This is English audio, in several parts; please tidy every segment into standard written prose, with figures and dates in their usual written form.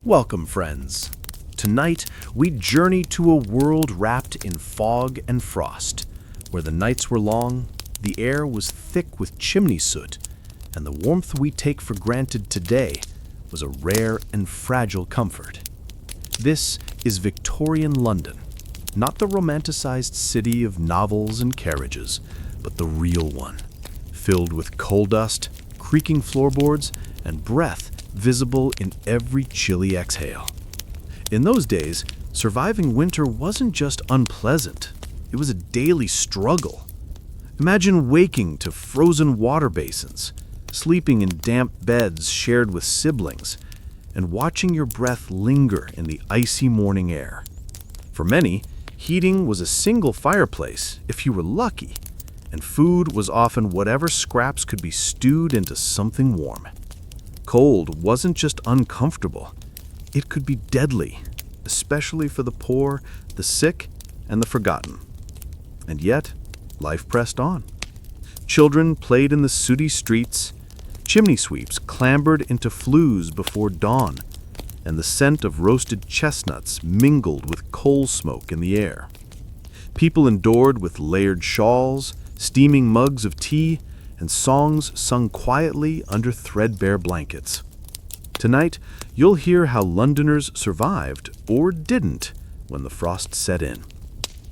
Welcome, friends. Tonight, we journey to a world wrapped in fog and frost, where the nights were long, the air was thick with chimney soot, and the warmth we take for granted today was a rare and fragile comfort. This is Victorian London, not the romanticized city of novels and carriages, but the real one, filled with coal dust, creaking floorboards, and breath visible in every chilly exhale. In those days, surviving winter wasn't just unpleasant, it was a daily struggle. Imagine waking to frozen water basins, sleeping in damp beds shared with siblings, and watching your breath linger in the icy morning air. For many, heating was a single fireplace if you were lucky, and food was often whatever scraps could be stewed into something warm. Cold wasn't just uncomfortable, it could be deadly, especially for the poor, the sick, and the forgotten. And yet, life pressed on. Children played in the sooty streets, chimney sweeps clambered into flues before dawn, and the scent of roasted chestnuts mingled with coal smoke in the air. People endured with layered shawls, steaming mugs of tea, and songs sung quietly under threadbare blankets. Tonight, you'll hear how Londoners survived, or didn't, when the frost set in.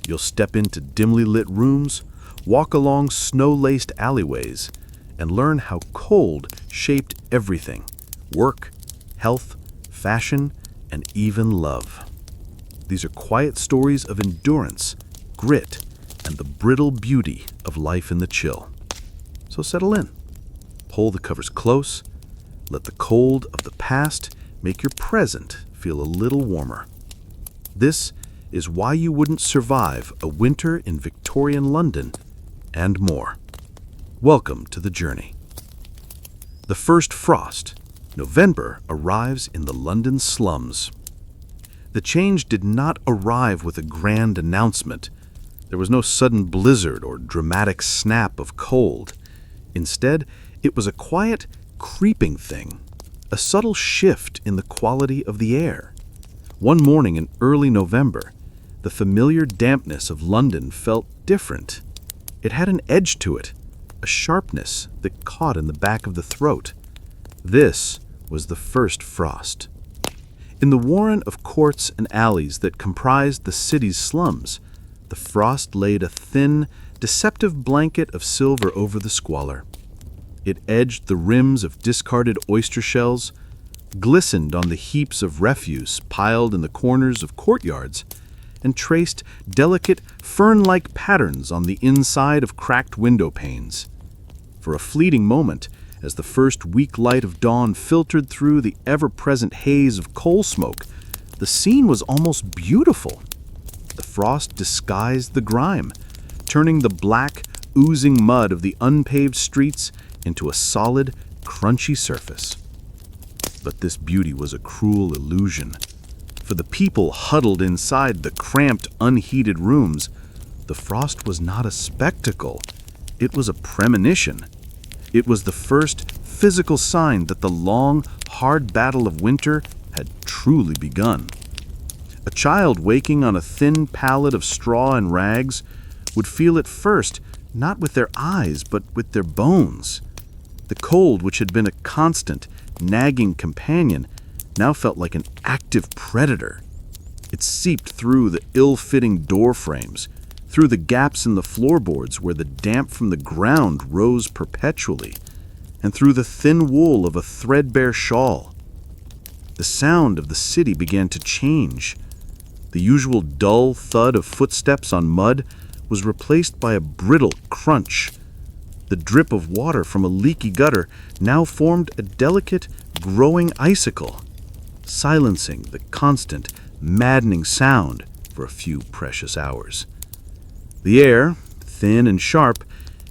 You'll step into dimly lit rooms, walk along snow-laced alleyways, and learn how cold shaped everything: work, health, fashion, and even love. These are quiet stories of endurance, grit, and the brittle beauty of life in the chill. So settle in, pull the covers close, let the cold of the past make your present feel a little warmer. This is why you wouldn't survive a winter in Victorian London, and more. Welcome to the journey. The first frost, November, arrives in the London slums. The change did not arrive with a grand announcement. There was no sudden blizzard or dramatic snap of cold. Instead, it was a quiet, creeping thing, a subtle shift in the quality of the air. One morning in early November, the familiar dampness of London felt different. It had an edge to it, a sharpness that caught in the back of the throat. This was the first frost. In the warren of courts and alleys that comprised the city's slums, the frost laid a thin, deceptive blanket of silver over the squalor. It edged the rims of discarded oyster shells, glistened on the heaps of refuse piled in the corners of courtyards, and traced delicate, fern-like patterns on the inside of cracked window panes. For a fleeting moment, as the first weak light of dawn filtered through the ever-present haze of coal smoke, the scene was almost beautiful. The frost disguised the grime, turning the black, oozing mud of the unpaved streets into a solid, crunchy surface. But this beauty was a cruel illusion. For the people huddled inside the cramped, unheated rooms, the frost was not a spectacle. It was a premonition. It was the first physical sign that the long, hard battle of winter had truly begun. A child waking on a thin pallet of straw and rags would feel it first, not with their eyes, but with their bones. The cold, which had been a constant, nagging companion, now felt like an active predator. It seeped through the ill-fitting door frames, through the gaps in the floorboards where the damp from the ground rose perpetually, and through the thin wool of a threadbare shawl. The sound of the city began to change. The usual dull thud of footsteps on mud was replaced by a brittle crunch. The drip of water from a leaky gutter now formed a delicate, growing icicle, silencing the constant, maddening sound for a few precious hours. The air, thin and sharp,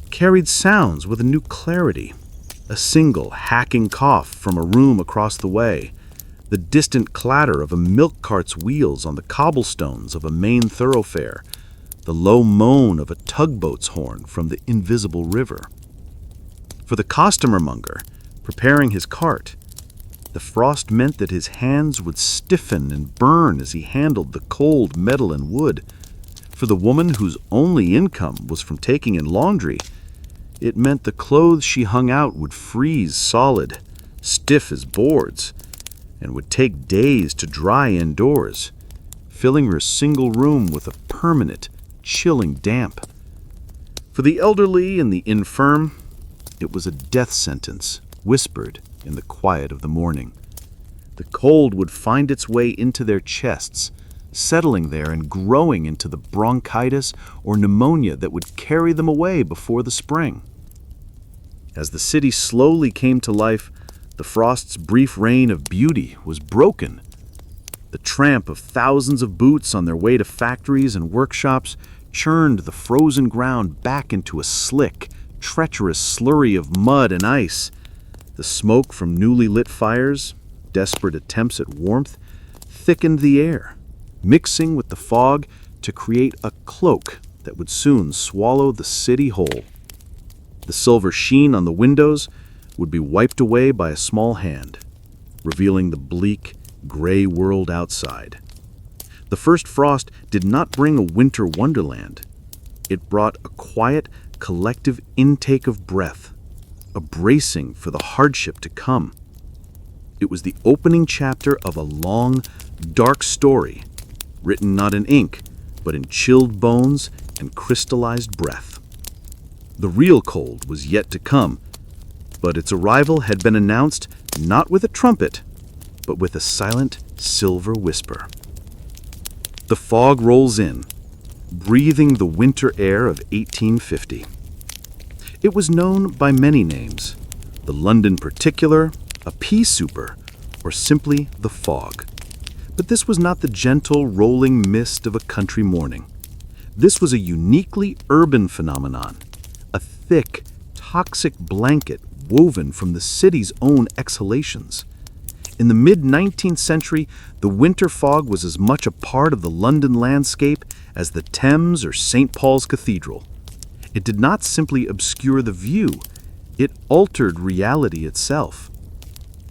carried sounds with a new clarity. A single, hacking cough from a room across the way, the distant clatter of a milk cart's wheels on the cobblestones of a main thoroughfare, the low moan of a tugboat's horn from the invisible river. For the costermonger, preparing his cart, The frost meant that his hands would stiffen and burn as he handled the cold metal and wood. For the woman whose only income was from taking in laundry, it meant the clothes she hung out would freeze solid, stiff as boards, and would take days to dry indoors, filling her single room with a permanent, chilling damp. For the elderly and the infirm, it was a death sentence, whispered in the quiet of the morning. The cold would find its way into their chests, settling there and growing into the bronchitis or pneumonia that would carry them away before the spring. As the city slowly came to life, the frost's brief reign of beauty was broken. The tramp of thousands of boots on their way to factories and workshops churned the frozen ground back into a slick, treacherous slurry of mud and ice. The smoke from newly lit fires, desperate attempts at warmth, thickened the air, mixing with the fog to create a cloak that would soon swallow the city whole. The silver sheen on the windows would be wiped away by a small hand, revealing the bleak, gray world outside. The first frost did not bring a winter wonderland. It brought a quiet, collective intake of breath, a bracing for the hardship to come. It was the opening chapter of a long, dark story, written not in ink, but in chilled bones and crystallized breath. The real cold was yet to come, but its arrival had been announced not with a trumpet, but with a silent silver whisper. The fog rolls in, breathing the winter air of 1850. It was known by many names: the London Particular, a pea souper, or simply the fog. But this was not the gentle, rolling mist of a country morning. This was a uniquely urban phenomenon, a thick, toxic blanket woven from the city's own exhalations. In the mid-19th century, the winter fog was as much a part of the London landscape as the Thames or St. Paul's Cathedral. It did not simply obscure the view, it altered reality itself.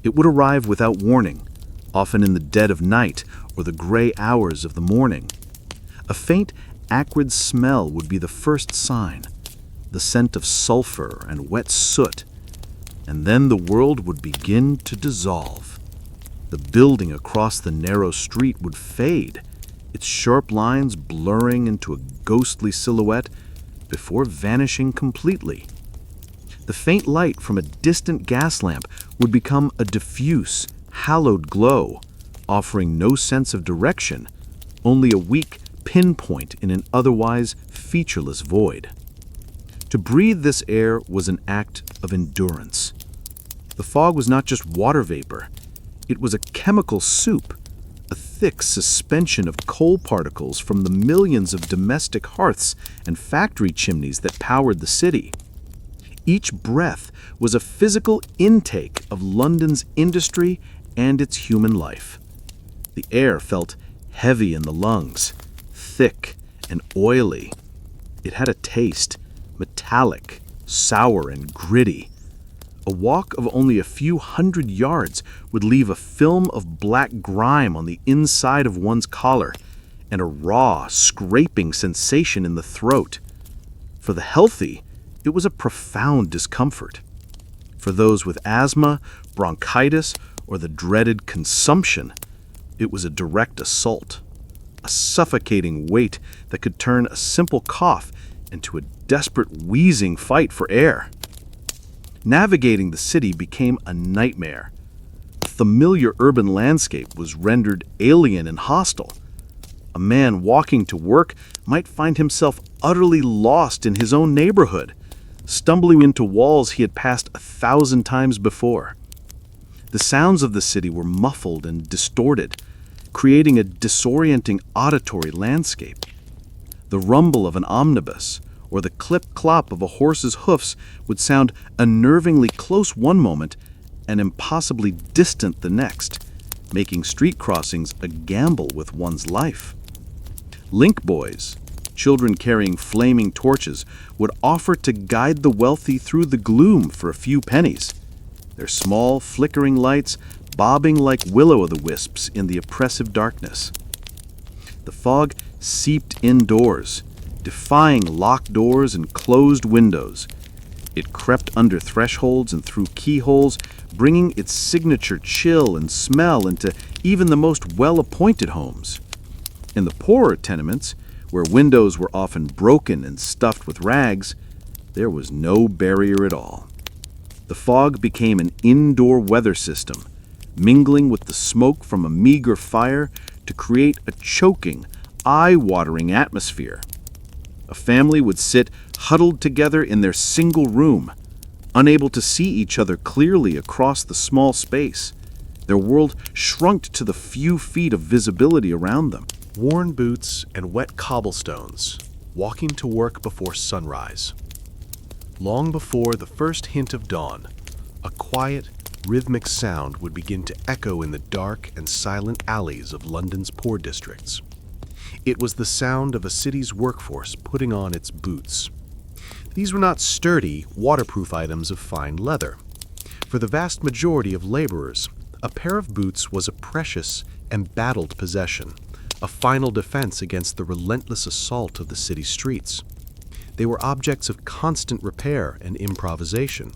It would arrive without warning, often in the dead of night or the gray hours of the morning. A faint, acrid smell would be the first sign, the scent of sulfur and wet soot, and then the world would begin to dissolve. The building across the narrow street would fade, its sharp lines blurring into a ghostly silhouette before vanishing completely. The faint light from a distant gas lamp would become a diffuse, hallowed glow, offering no sense of direction, only a weak pinpoint in an otherwise featureless void. To breathe this air was an act of endurance. The fog was not just water vapor. It was a chemical soup, a thick suspension of coal particles from the millions of domestic hearths and factory chimneys that powered the city. Each breath was a physical intake of London's industry and its human life. The air felt heavy in the lungs, thick and oily. It had a taste, metallic, sour and gritty. A walk of only a few hundred yards would leave a film of black grime on the inside of one's collar and a raw, scraping sensation in the throat. For the healthy, it was a profound discomfort. For those with asthma, bronchitis, or the dreaded consumption, it was a direct assault, a suffocating weight that could turn a simple cough into a desperate wheezing fight for air. Navigating the city became a nightmare. The familiar urban landscape was rendered alien and hostile. A man walking to work might find himself utterly lost in his own neighborhood, stumbling into walls he had passed 1,000 times before. The sounds of the city were muffled and distorted, creating a disorienting auditory landscape. The rumble of an omnibus or the clip-clop of a horse's hoofs would sound unnervingly close one moment and impossibly distant the next, making street crossings a gamble with one's life. Link boys, children carrying flaming torches, would offer to guide the wealthy through the gloom for a few pennies. Their small, flickering lights bobbing like will-o'-the-wisps in the oppressive darkness. The fog seeped indoors, defying locked doors and closed windows. It crept under thresholds and through keyholes, bringing its signature chill and smell into even the most well-appointed homes. In the poorer tenements, where windows were often broken and stuffed with rags, there was no barrier at all. The fog became an indoor weather system, mingling with the smoke from a meager fire to create a choking, eye-watering atmosphere. A family would sit huddled together in their single room, unable to see each other clearly across the small space. Their world shrunk to the few feet of visibility around them. Worn boots and wet cobblestones, walking to work before sunrise. Long before the first hint of dawn, a quiet, rhythmic sound would begin to echo in the dark and silent alleys of London's poor districts. It was the sound of a city's workforce putting on its boots. These were not sturdy, waterproof items of fine leather. For the vast majority of laborers, a pair of boots was a precious, embattled possession, a final defense against the relentless assault of the city streets. They were objects of constant repair and improvisation.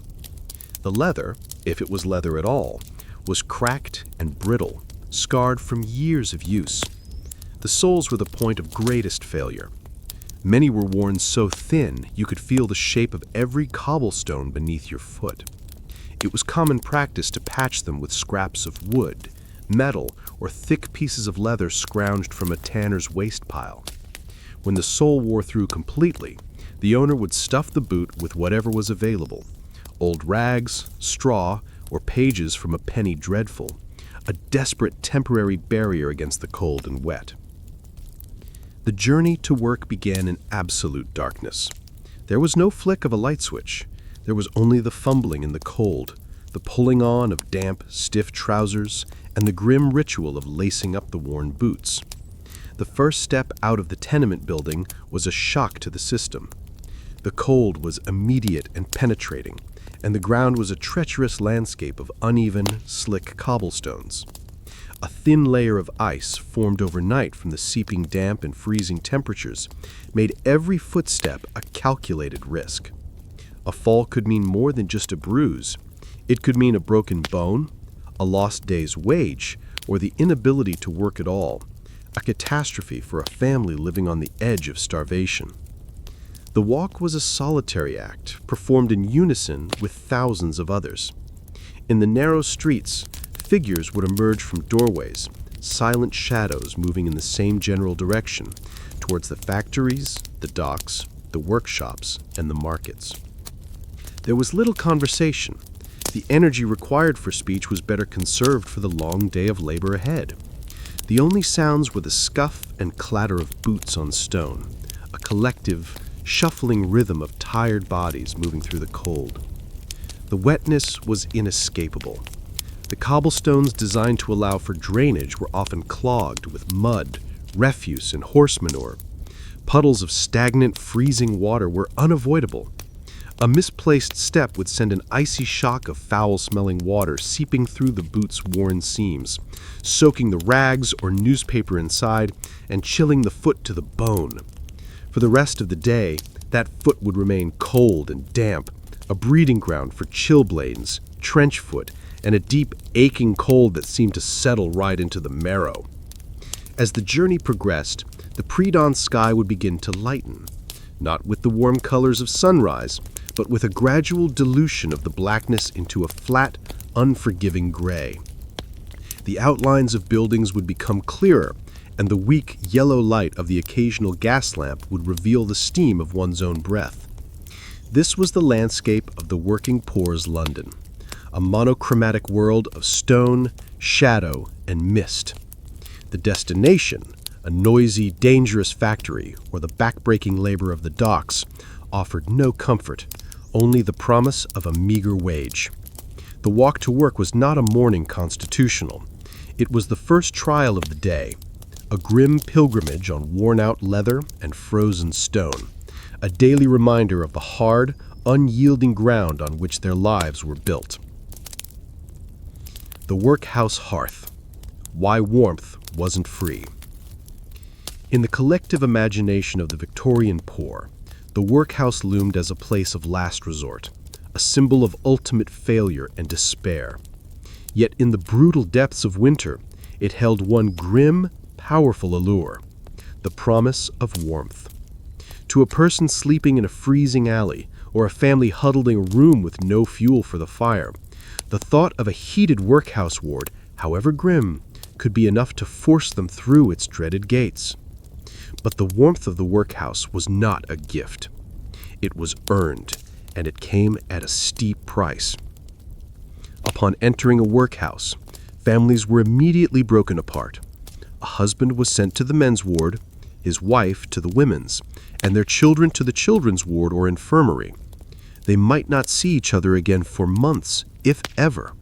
The leather, if it was leather at all, was cracked and brittle, scarred from years of use. The soles were the point of greatest failure. Many were worn so thin you could feel the shape of every cobblestone beneath your foot. It was common practice to patch them with scraps of wood, metal, or thick pieces of leather scrounged from a tanner's waste pile. When the sole wore through completely, the owner would stuff the boot with whatever was available: old rags, straw, or pages from a penny dreadful, a desperate temporary barrier against the cold and wet. The journey to work began in absolute darkness. There was no flick of a light switch. There was only the fumbling in the cold, the pulling on of damp, stiff trousers, and the grim ritual of lacing up the worn boots. The first step out of the tenement building was a shock to the system. The cold was immediate and penetrating, and the ground was a treacherous landscape of uneven, slick cobblestones. A thin layer of ice formed overnight from the seeping damp and freezing temperatures made every footstep a calculated risk. A fall could mean more than just a bruise. It could mean a broken bone, a lost day's wage, or the inability to work at all, a catastrophe for a family living on the edge of starvation. The walk was a solitary act, performed in unison with thousands of others. In the narrow streets, figures would emerge from doorways, silent shadows moving in the same general direction, towards the factories, the docks, the workshops, and the markets. There was little conversation. The energy required for speech was better conserved for the long day of labor ahead. The only sounds were the scuff and clatter of boots on stone, a collective, shuffling rhythm of tired bodies moving through the cold. The wetness was inescapable. The cobblestones designed to allow for drainage were often clogged with mud, refuse, and horse manure. Puddles of stagnant, freezing water were unavoidable. A misplaced step would send an icy shock of foul-smelling water seeping through the boots' worn seams, soaking the rags or newspaper inside and chilling the foot to the bone. For the rest of the day, that foot would remain cold and damp, a breeding ground for chilblains, trench foot, and a deep, aching cold that seemed to settle right into the marrow. As the journey progressed, the pre-dawn sky would begin to lighten, not with the warm colors of sunrise, but with a gradual dilution of the blackness into a flat, unforgiving gray. The outlines of buildings would become clearer, and the weak, yellow light of the occasional gas lamp would reveal the steam of one's own breath. This was the landscape of the working poor's London, a monochromatic world of stone, shadow, and mist. The destination, a noisy, dangerous factory, or the back-breaking labor of the docks, offered no comfort, only the promise of a meager wage. The walk to work was not a morning constitutional. It was the first trial of the day, a grim pilgrimage on worn-out leather and frozen stone, a daily reminder of the hard, unyielding ground on which their lives were built. The workhouse hearth. Why warmth wasn't free. In the collective imagination of the Victorian poor, the workhouse loomed as a place of last resort, a symbol of ultimate failure and despair. Yet in the brutal depths of winter, it held one grim, powerful allure: the promise of warmth. To a person sleeping in a freezing alley, or a family huddled in a room with no fuel for the fire, the thought of a heated workhouse ward, however grim, could be enough to force them through its dreaded gates. But the warmth of the workhouse was not a gift. It was earned, and it came at a steep price. Upon entering a workhouse, families were immediately broken apart. A husband was sent to the men's ward, his wife to the women's, and their children to the children's ward or infirmary. They might not see each other again for months, if ever.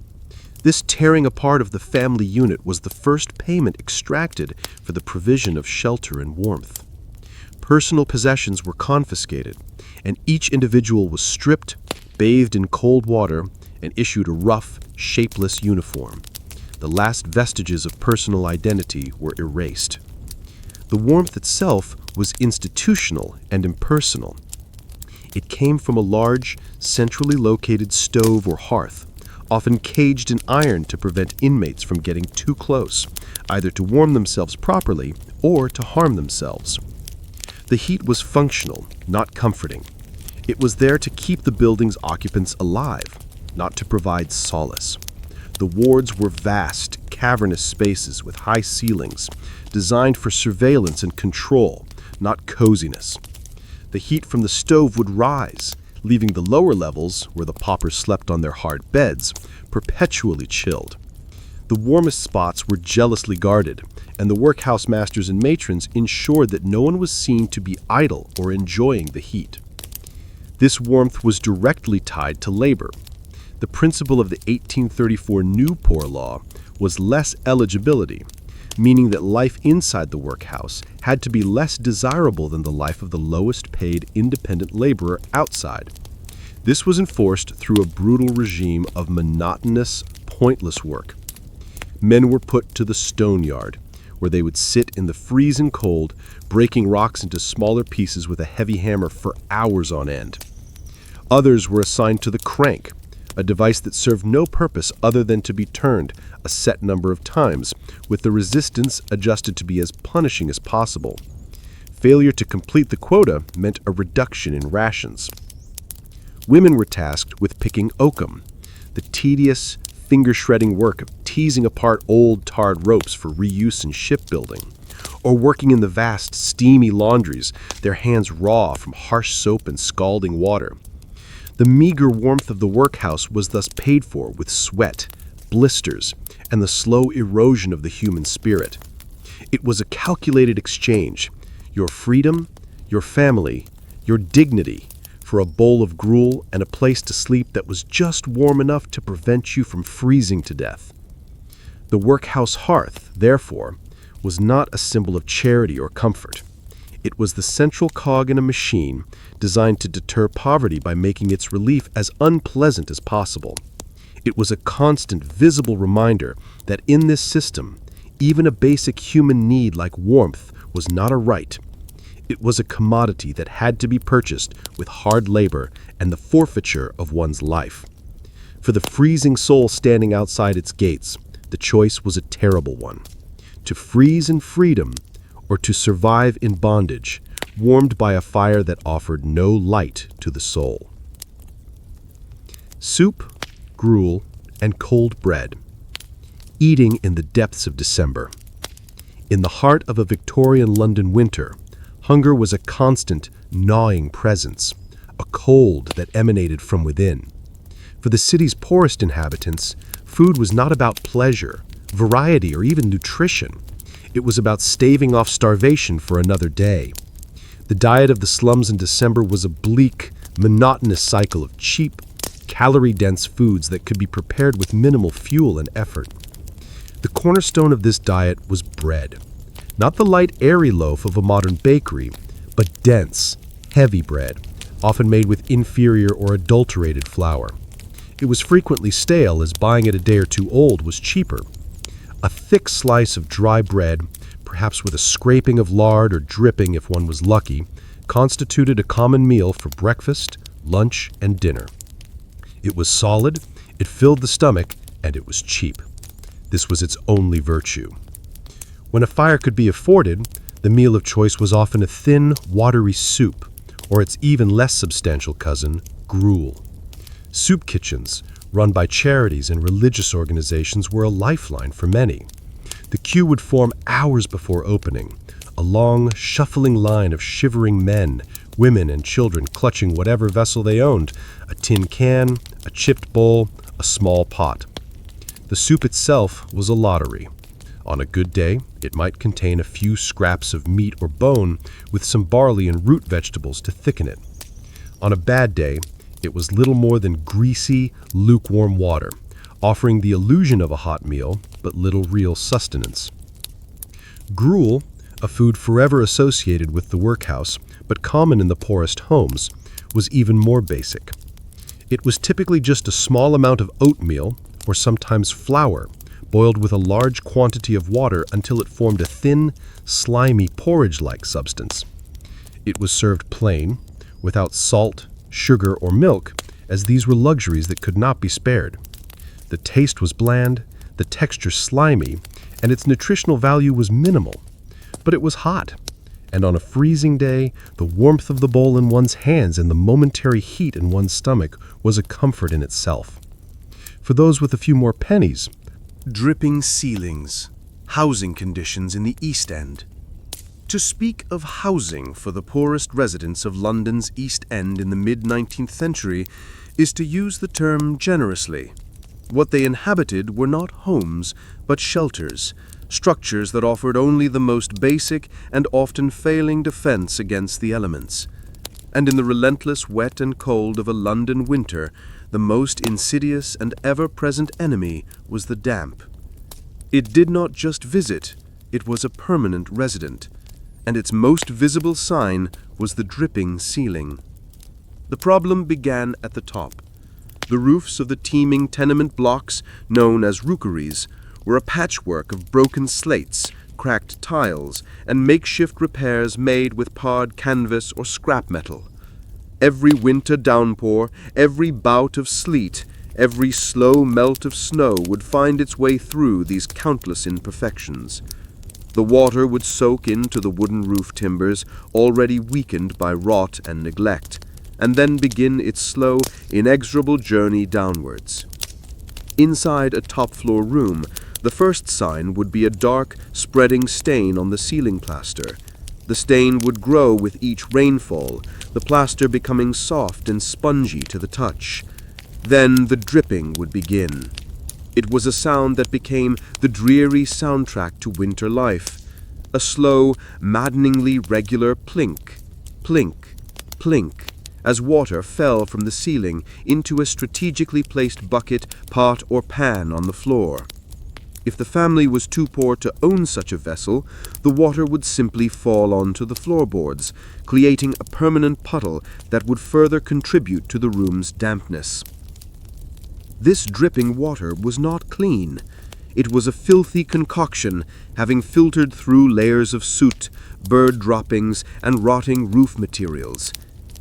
This tearing apart of the family unit was the first payment extracted for the provision of shelter and warmth. Personal possessions were confiscated, and each individual was stripped, bathed in cold water, and issued a rough, shapeless uniform. The last vestiges of personal identity were erased. The warmth itself was institutional and impersonal. It came from a large, centrally located stove or hearth, often caged in iron to prevent inmates from getting too close, either to warm themselves properly or to harm themselves. The heat was functional, not comforting. It was there to keep the building's occupants alive, not to provide solace. The wards were vast, cavernous spaces with high ceilings, designed for surveillance and control, not coziness. The heat from the stove would rise, leaving the lower levels, where the paupers slept on their hard beds, perpetually chilled. The warmest spots were jealously guarded, and the workhouse masters and matrons ensured that no one was seen to be idle or enjoying the heat. This warmth was directly tied to labor. The principle of the 1834 New Poor Law was less eligibility, meaning that life inside the workhouse had to be less desirable than the life of the lowest paid independent laborer outside. This was enforced through a brutal regime of monotonous, pointless work. Men were put to the stone yard, where they would sit in the freezing cold, breaking rocks into smaller pieces with a heavy hammer for hours on end. Others were assigned to the crank, a device that served no purpose other than to be turned a set number of times, with the resistance adjusted to be as punishing as possible. Failure to complete the quota meant a reduction in rations. Women were tasked with picking oakum, the tedious, finger-shredding work of teasing apart old, tarred ropes for reuse in shipbuilding, or working in the vast, steamy laundries, their hands raw from harsh soap and scalding water. The meager warmth of the workhouse was thus paid for with sweat, blisters, and the slow erosion of the human spirit. It was a calculated exchange: your freedom, your family, your dignity, for a bowl of gruel and a place to sleep that was just warm enough to prevent you from freezing to death. The workhouse hearth, therefore, was not a symbol of charity or comfort. It was the central cog in a machine designed to deter poverty by making its relief as unpleasant as possible. It was a constant, visible reminder that in this system, even a basic human need like warmth was not a right. It was a commodity that had to be purchased with hard labor and the forfeiture of one's life. For the freezing soul standing outside its gates, the choice was a terrible one: to freeze in freedom or to survive in bondage, warmed by a fire that offered no light to the soul. Soup, gruel, and cold bread. Eating in the depths of December. In the heart of a Victorian London winter, hunger was a constant, gnawing presence, a cold that emanated from within. For the city's poorest inhabitants, food was not about pleasure, variety, or even nutrition. It was about staving off starvation for another day. The diet of the slums in December was a bleak, monotonous cycle of cheap, calorie-dense foods that could be prepared with minimal fuel and effort. The cornerstone of this diet was bread. Not the light, airy loaf of a modern bakery, but dense, heavy bread, often made with inferior or adulterated flour. It was frequently stale, as buying it a day or two old was cheaper. A thick slice of dry bread, perhaps with a scraping of lard or dripping if one was lucky, constituted a common meal for breakfast, lunch, and dinner. It was solid, it filled the stomach, and it was cheap. This was its only virtue. When a fire could be afforded, the meal of choice was often a thin, watery soup, or its even less substantial cousin, gruel. Soup kitchens, run by charities and religious organizations, were a lifeline for many. The queue would form hours before opening, a long, shuffling line of shivering men, women, and children clutching whatever vessel they owned, a tin can, a chipped bowl, a small pot. The soup itself was a lottery. On a good day, it might contain a few scraps of meat or bone with some barley and root vegetables to thicken it. On a bad day, it was little more than greasy, lukewarm water, offering the illusion of a hot meal, but little real sustenance. Gruel, a food forever associated with the workhouse, but common in the poorest homes, was even more basic. It was typically just a small amount of oatmeal, or sometimes flour, boiled with a large quantity of water until it formed a thin, slimy, porridge-like substance. It was served plain, without salt, sugar, or milk, as these were luxuries that could not be spared. The taste was bland, the texture slimy, and its nutritional value was minimal. But it was hot, and on a freezing day, the warmth of the bowl in one's hands and the momentary heat in one's stomach was a comfort in itself. For those with a few more pennies, dripping ceilings, housing conditions in the East End. To speak of housing for the poorest residents of London's East End in the mid-19th century is to use the term generously. What they inhabited were not homes, but shelters, structures that offered only the most basic and often failing defense against the elements. And in the relentless wet and cold of a London winter, the most insidious and ever-present enemy was the damp. It did not just visit, it was a permanent resident, and its most visible sign was the dripping ceiling. The problem began at the top. The roofs of the teeming tenement blocks, known as rookeries, were a patchwork of broken slates, cracked tiles, and makeshift repairs made with pared canvas or scrap metal. Every winter downpour, every bout of sleet, every slow melt of snow would find its way through these countless imperfections. The water would soak into the wooden roof timbers, already weakened by rot and neglect, and then begin its slow, inexorable journey downwards. Inside a top-floor room, the first sign would be a dark, spreading stain on the ceiling plaster. The stain would grow with each rainfall, the plaster becoming soft and spongy to the touch. Then the dripping would begin. It was a sound that became the dreary soundtrack to winter life, a slow, maddeningly regular plink, plink, plink, as water fell from the ceiling into a strategically placed bucket, pot, or pan on the floor. If the family was too poor to own such a vessel, the water would simply fall onto the floorboards, creating a permanent puddle that would further contribute to the room's dampness. This dripping water was not clean. It was a filthy concoction, having filtered through layers of soot, bird droppings, and rotting roof materials.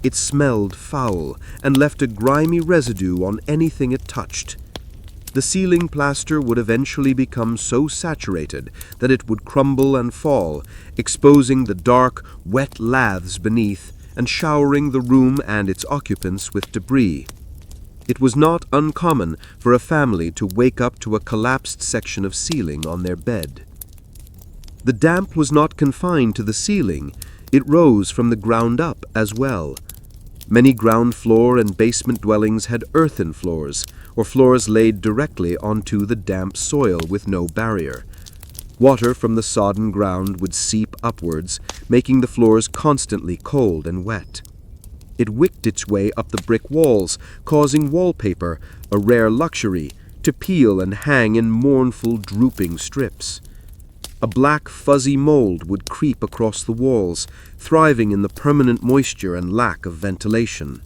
It smelled foul and left a grimy residue on anything it touched. The ceiling plaster would eventually become so saturated that it would crumble and fall, exposing the dark, wet laths beneath and showering the room and its occupants with debris. It was not uncommon for a family to wake up to a collapsed section of ceiling on their bed. The damp was not confined to the ceiling, it rose from the ground up as well. Many ground floor and basement dwellings had earthen floors, or floors laid directly onto the damp soil with no barrier. Water from the sodden ground would seep upwards, making the floors constantly cold and wet. It wicked its way up the brick walls, causing wallpaper, a rare luxury, to peel and hang in mournful, drooping strips. A black, fuzzy mold would creep across the walls, thriving in the permanent moisture and lack of ventilation.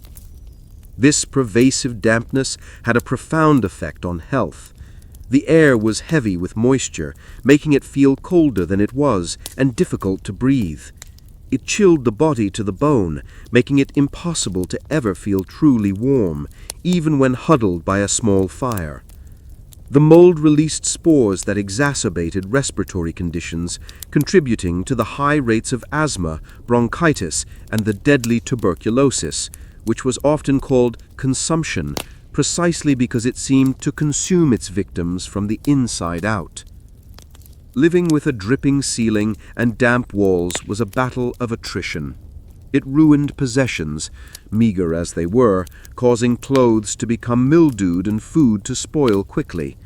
This pervasive dampness had a profound effect on health. The air was heavy with moisture, making it feel colder than it was and difficult to breathe. It chilled the body to the bone, making it impossible to ever feel truly warm, even when huddled by a small fire. The mold released spores that exacerbated respiratory conditions, contributing to the high rates of asthma, bronchitis, and the deadly tuberculosis, which was often called consumption, precisely because it seemed to consume its victims from the inside out. Living with a dripping ceiling and damp walls was a battle of attrition. It ruined possessions, meager as they were, causing clothes to become mildewed and food to spoil quickly.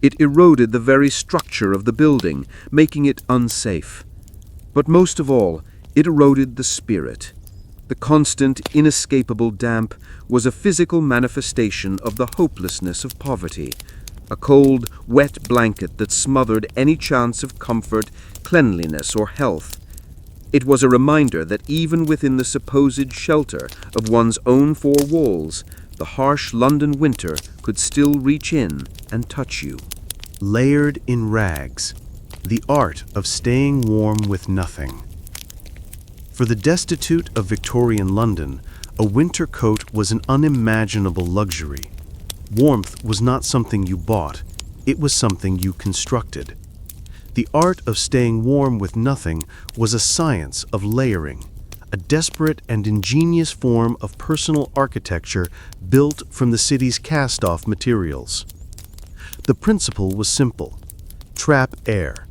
It eroded the very structure of the building, making it unsafe. But most of all, it eroded the spirit. The constant, inescapable damp was a physical manifestation of the hopelessness of poverty, a cold, wet blanket that smothered any chance of comfort, cleanliness, or health. It was a reminder that even within the supposed shelter of one's own four walls, the harsh London winter could still reach in and touch you. Layered in rags, the art of staying warm with nothing. For the destitute of Victorian London, a winter coat was an unimaginable luxury. Warmth was not something you bought, it was something you constructed. The art of staying warm with nothing was a science of layering, a desperate and ingenious form of personal architecture built from the city's cast-off materials. The principle was simple: trap air.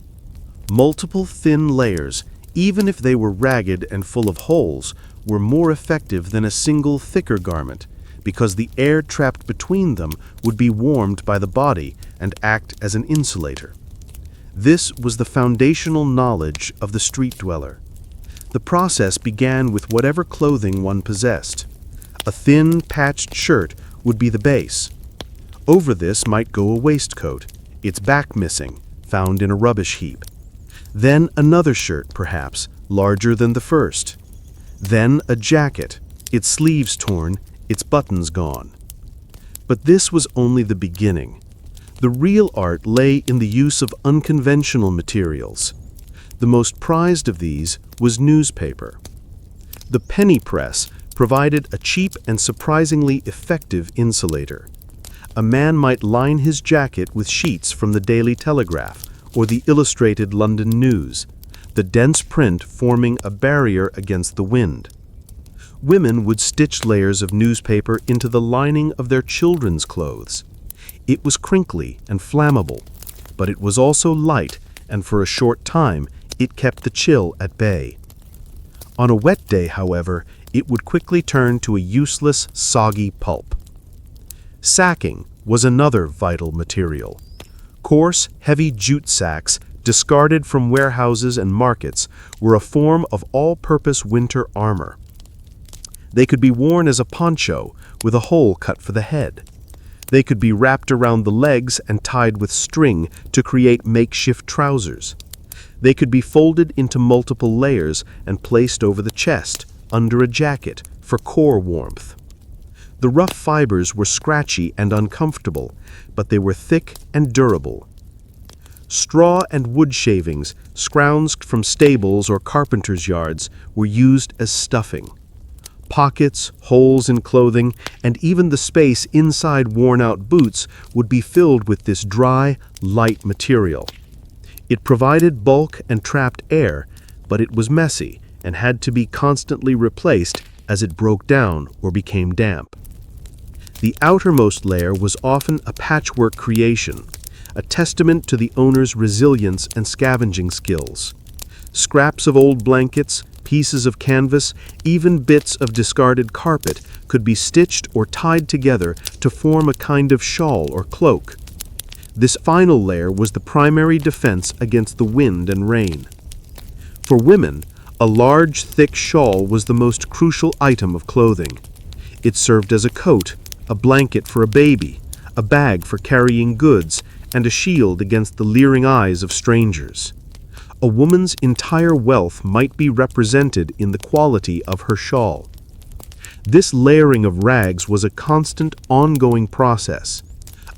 Multiple thin layers, even if they were ragged and full of holes, were more effective than a single thicker garment, because the air trapped between them would be warmed by the body and act as an insulator. This was the foundational knowledge of the street dweller. The process began with whatever clothing one possessed. A thin, patched shirt would be the base. Over this might go a waistcoat, its back missing, found in a rubbish heap. Then another shirt, perhaps, larger than the first. Then a jacket, its sleeves torn, its buttons gone. But this was only the beginning. The real art lay in the use of unconventional materials. The most prized of these was newspaper. The penny press provided a cheap and surprisingly effective insulator. A man might line his jacket with sheets from the Daily Telegraph or the Illustrated London News, the dense print forming a barrier against the wind. Women would stitch layers of newspaper into the lining of their children's clothes. It was crinkly and flammable, but it was also light, and for a short time it kept the chill at bay. On a wet day, however, it would quickly turn to a useless, soggy pulp. Sacking was another vital material. Coarse, heavy jute sacks, discarded from warehouses and markets, were a form of all-purpose winter armor. They could be worn as a poncho, with a hole cut for the head. They could be wrapped around the legs and tied with string to create makeshift trousers. They could be folded into multiple layers and placed over the chest, under a jacket, for core warmth. The rough fibers were scratchy and uncomfortable, but they were thick and durable. Straw and wood shavings, scrounged from stables or carpenters' yards, were used as stuffing. Pockets, holes in clothing, and even the space inside worn-out boots would be filled with this dry, light material. It provided bulk and trapped air, but it was messy and had to be constantly replaced as it broke down or became damp. The outermost layer was often a patchwork creation, a testament to the owner's resilience and scavenging skills. Scraps of old blankets, pieces of canvas, even bits of discarded carpet could be stitched or tied together to form a kind of shawl or cloak. This final layer was the primary defense against the wind and rain. For women, a large, thick shawl was the most crucial item of clothing. It served as a coat, a blanket for a baby, a bag for carrying goods, and a shield against the leering eyes of strangers. A woman's entire wealth might be represented in the quality of her shawl. This layering of rags was a constant, ongoing process.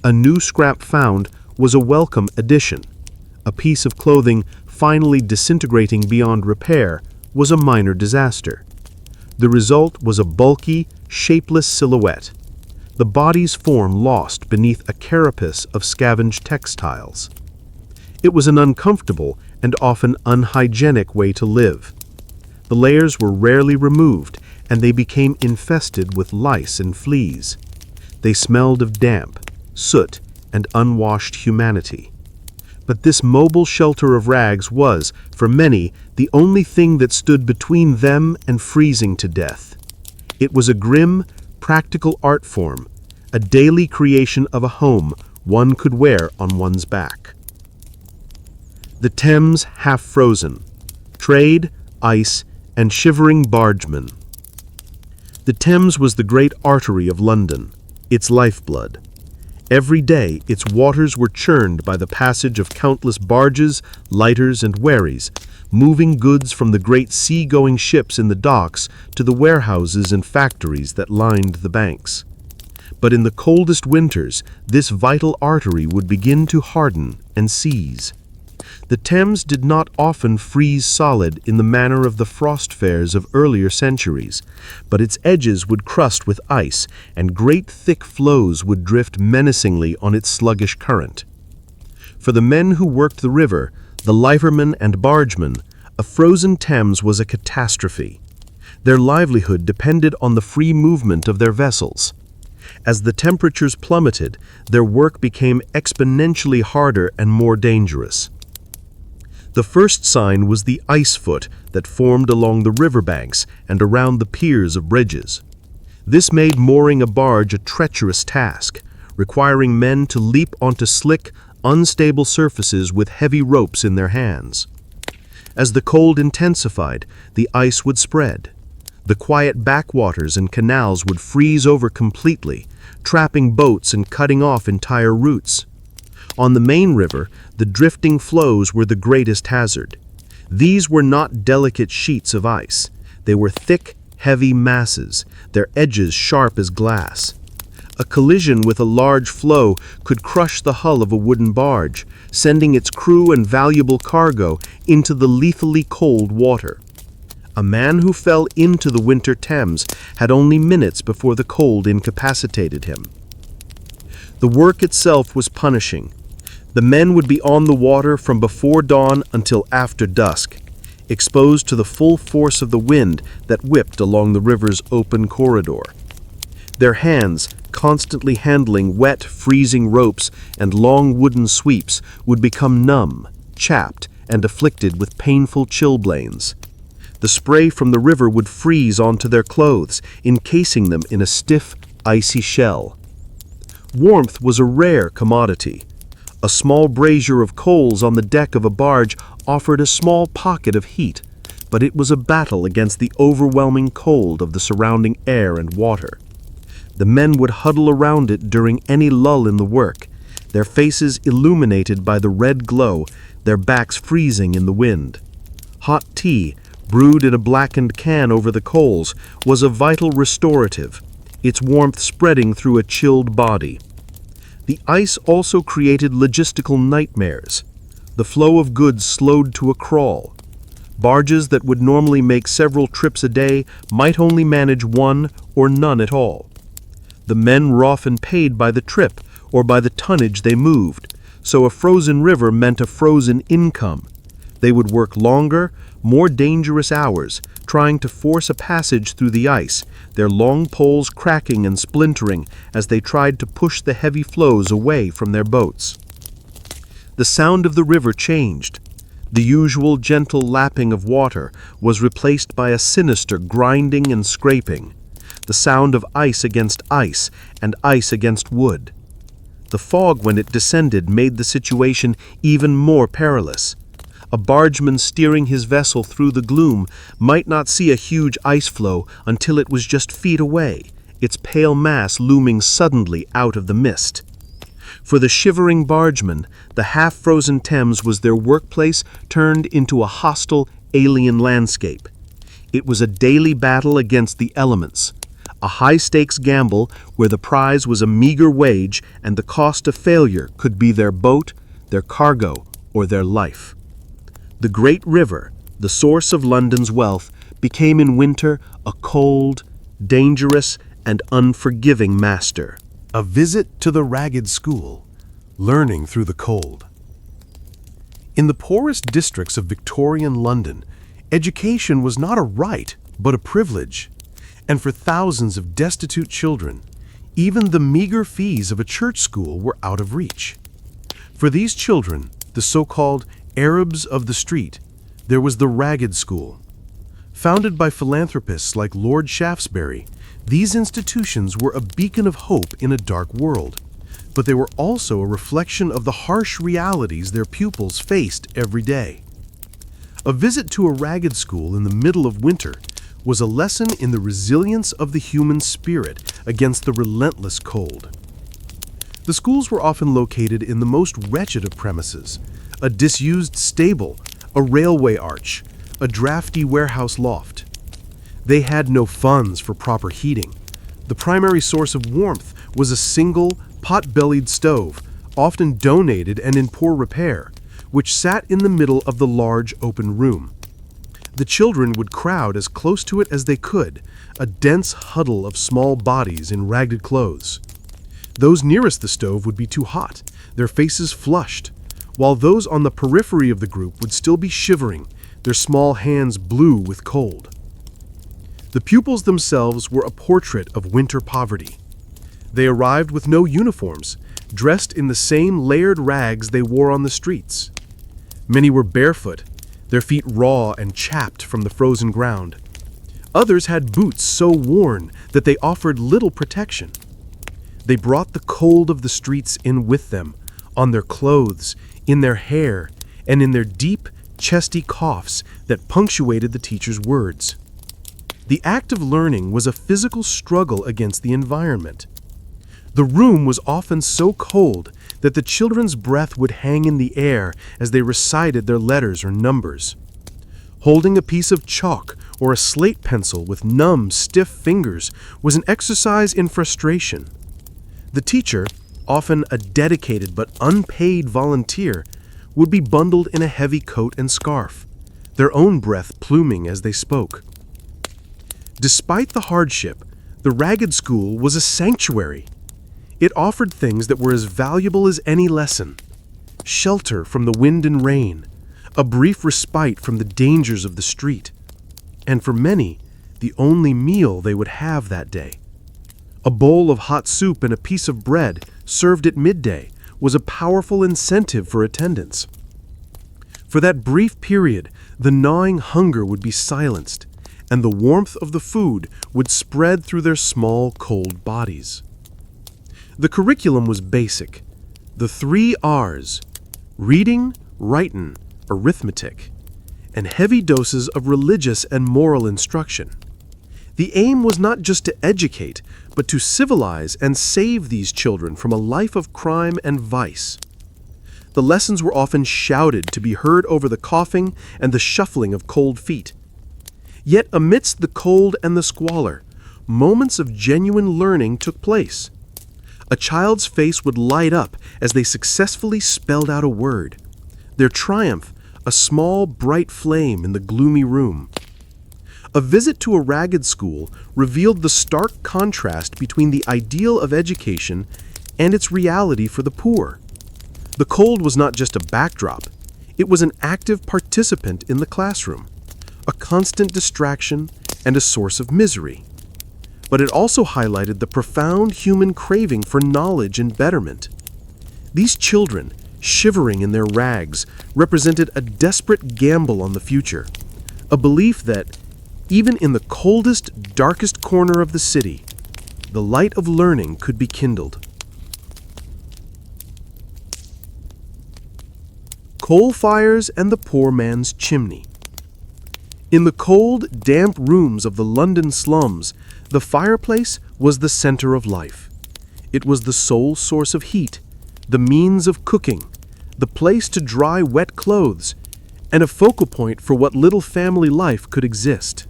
A new scrap found was a welcome addition. A piece of clothing finally disintegrating beyond repair was a minor disaster. The result was a bulky, shapeless silhouette, the body's form lost beneath a carapace of scavenged textiles. It was an uncomfortable and often unhygienic way to live. The layers were rarely removed, and they became infested with lice and fleas. They smelled of damp, soot, and unwashed humanity. But this mobile shelter of rags was, for many, the only thing that stood between them and freezing to death. It was a grim, practical art form, a daily creation of a home one could wear on one's back. The Thames half frozen. Trade, ice, and shivering bargemen. The Thames was the great artery of London, its lifeblood. Every day its waters were churned by the passage of countless barges, lighters, and wherries, moving goods from the great sea-going ships in the docks to the warehouses and factories that lined the banks. But in the coldest winters, this vital artery would begin to harden and seize. The Thames did not often freeze solid in the manner of the frost fares of earlier centuries, but its edges would crust with ice, and great thick floes would drift menacingly on its sluggish current. For the men who worked the river, the lightermen and bargemen, a frozen Thames was a catastrophe. Their livelihood depended on the free movement of their vessels. As the temperatures plummeted, their work became exponentially harder and more dangerous. The first sign was the ice foot that formed along the riverbanks and around the piers of bridges. This made mooring a barge a treacherous task, requiring men to leap onto slick, unstable surfaces with heavy ropes in their hands. As the cold intensified, the ice would spread. The quiet backwaters and canals would freeze over completely, trapping boats and cutting off entire routes. On the main river, the drifting floes were the greatest hazard. These were not delicate sheets of ice. They were thick, heavy masses, their edges sharp as glass. A collision with a large floe could crush the hull of a wooden barge, sending its crew and valuable cargo into the lethally cold water. A man who fell into the winter Thames had only minutes before the cold incapacitated him. The work itself was punishing. The men would be on the water from before dawn until after dusk, exposed to the full force of the wind that whipped along the river's open corridor. Their hands, constantly handling wet, freezing ropes and long wooden sweeps, would become numb, chapped, and afflicted with painful chilblains. The spray from the river would freeze onto their clothes, encasing them in a stiff, icy shell. Warmth was a rare commodity. A small brazier of coals on the deck of a barge offered a small pocket of heat, but it was a battle against the overwhelming cold of the surrounding air and water. The men would huddle around it during any lull in the work, their faces illuminated by the red glow, their backs freezing in the wind. Hot tea, brewed in a blackened can over the coals, was a vital restorative, its warmth spreading through a chilled body. The ice also created logistical nightmares. The flow of goods slowed to a crawl. Barges that would normally make several trips a day might only manage one or none at all. The men were often paid by the trip or by the tonnage they moved, so a frozen river meant a frozen income. They would work longer, more dangerous hours, trying to force a passage through the ice, their long poles cracking and splintering as they tried to push the heavy floes away from their boats. The sound of the river changed. The usual gentle lapping of water was replaced by a sinister grinding and scraping, the sound of ice against ice and ice against wood. The fog, when it descended, made the situation even more perilous. A bargeman steering his vessel through the gloom might not see a huge ice floe until it was just feet away, its pale mass looming suddenly out of the mist. For the shivering bargemen, the half-frozen Thames was their workplace turned into a hostile, alien landscape. It was a daily battle against the elements, a high-stakes gamble where the prize was a meager wage and the cost of failure could be their boat, their cargo, or their life. The great river, the source of London's wealth, became in winter a cold, dangerous, and unforgiving master. A visit to the ragged school, learning through the cold. In the poorest districts of Victorian London, education was not a right, but a privilege. And for thousands of destitute children, even the meager fees of a church school were out of reach. For these children, the so-called Arabs of the street, there was the ragged school. Founded by philanthropists like Lord Shaftesbury, these institutions were a beacon of hope in a dark world, but they were also a reflection of the harsh realities their pupils faced every day. A visit to a ragged school in the middle of winter was a lesson in the resilience of the human spirit against the relentless cold. The schools were often located in the most wretched of premises, a disused stable, a railway arch, a drafty warehouse loft. They had no funds for proper heating. The primary source of warmth was a single, pot-bellied stove, often donated and in poor repair, which sat in the middle of the large open room. The children would crowd as close to it as they could, a dense huddle of small bodies in ragged clothes. Those nearest the stove would be too hot, their faces flushed, while those on the periphery of the group would still be shivering, their small hands blue with cold. The pupils themselves were a portrait of winter poverty. They arrived with no uniforms, dressed in the same layered rags they wore on the streets. Many were barefoot, their feet raw and chapped from the frozen ground. Others had boots so worn that they offered little protection. They brought the cold of the streets in with them, on their clothes, in their hair, and in their deep, chesty coughs that punctuated the teacher's words. The act of learning was a physical struggle against the environment. The room was often so cold that the children's breath would hang in the air as they recited their letters or numbers. Holding a piece of chalk or a slate pencil with numb, stiff fingers was an exercise in frustration. The teacher, often a dedicated but unpaid volunteer, would be bundled in a heavy coat and scarf, their own breath pluming as they spoke. Despite the hardship, the ragged school was a sanctuary. It offered things that were as valuable as any lesson: shelter from the wind and rain, a brief respite from the dangers of the street, and for many, the only meal they would have that day. A bowl of hot soup and a piece of bread served at midday was a powerful incentive for attendance. For that brief period, the gnawing hunger would be silenced, and the warmth of the food would spread through their small, cold bodies. The curriculum was basic. The 3 R's: reading, writing, arithmetic, and heavy doses of religious and moral instruction. The aim was not just to educate, but to civilize and save these children from a life of crime and vice. The lessons were often shouted to be heard over the coughing and the shuffling of cold feet. Yet amidst the cold and the squalor, moments of genuine learning took place. A child's face would light up as they successfully spelled out a word, their triumph a small, bright flame in the gloomy room. A visit to a ragged school revealed the stark contrast between the ideal of education and its reality for the poor. The cold was not just a backdrop, it was an active participant in the classroom, a constant distraction and a source of misery. But it also highlighted the profound human craving for knowledge and betterment. These children, shivering in their rags, represented a desperate gamble on the future, a belief that, even in the coldest, darkest corner of the city, the light of learning could be kindled. Coal fires and the poor man's chimney. In the cold, damp rooms of the London slums, the fireplace was the center of life. It was the sole source of heat, the means of cooking, the place to dry wet clothes, and a focal point for what little family life could exist.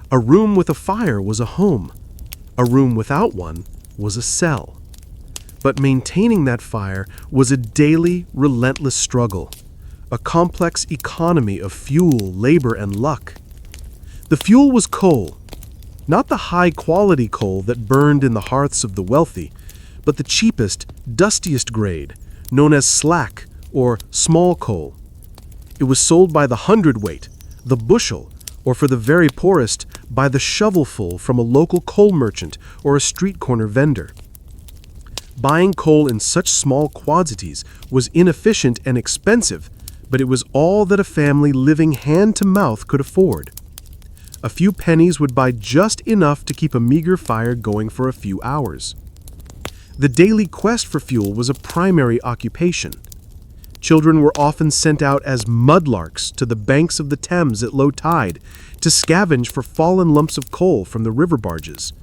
A room with a fire was a home. A room without one was a cell. But maintaining that fire was a daily, relentless struggle, a complex economy of fuel, labor, and luck. The fuel was coal, not the high-quality coal that burned in the hearths of the wealthy, but the cheapest, dustiest grade, known as slack or small coal. It was sold by the hundredweight, the bushel, or for the very poorest, by the shovelful from a local coal merchant or a street corner vendor. Buying coal in such small quantities was inefficient and expensive, but it was all that a family living hand-to-mouth could afford. A few pennies would buy just enough to keep a meager fire going for a few hours. The daily quest for fuel was a primary occupation. Children were often sent out as mudlarks to the banks of the Thames at low tide to scavenge for fallen lumps of coal from the river barges.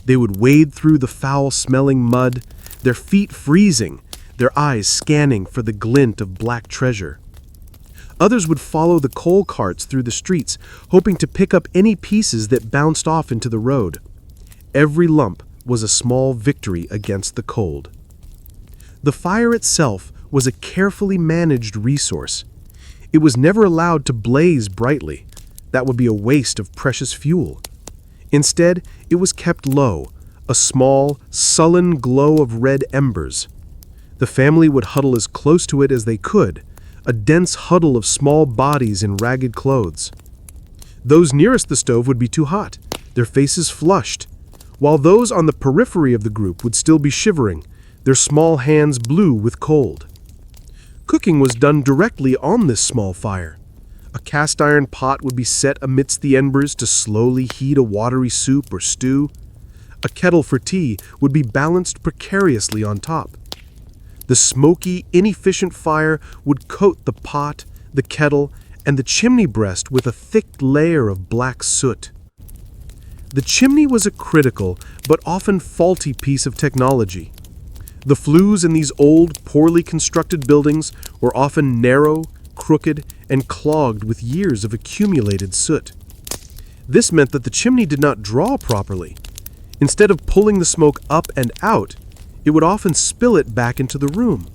They would wade through the foul-smelling mud, their feet freezing, their eyes scanning for the glint of black treasure. Others would follow the coal carts through the streets, hoping to pick up any pieces that bounced off into the road. Every lump was a small victory against the cold. The fire itself was a carefully managed resource. It was never allowed to blaze brightly. That would be a waste of precious fuel. Instead, it was kept low, a small, sullen glow of red embers. The family would huddle as close to it as they could, a dense huddle of small bodies in ragged clothes. Those nearest the stove would be too hot, their faces flushed, while those on the periphery of the group would still be shivering, their small hands blue with cold. Cooking was done directly on this small fire. A cast iron pot would be set amidst the embers to slowly heat a watery soup or stew. A kettle for tea would be balanced precariously on top. The smoky, inefficient fire would coat the pot, the kettle, and the chimney breast with a thick layer of black soot. The chimney was a critical, but often faulty piece of technology. The flues in these old, poorly constructed buildings were often narrow, crooked, and clogged with years of accumulated soot. This meant that the chimney did not draw properly. Instead of pulling the smoke up and out, it would often spill it back into the room.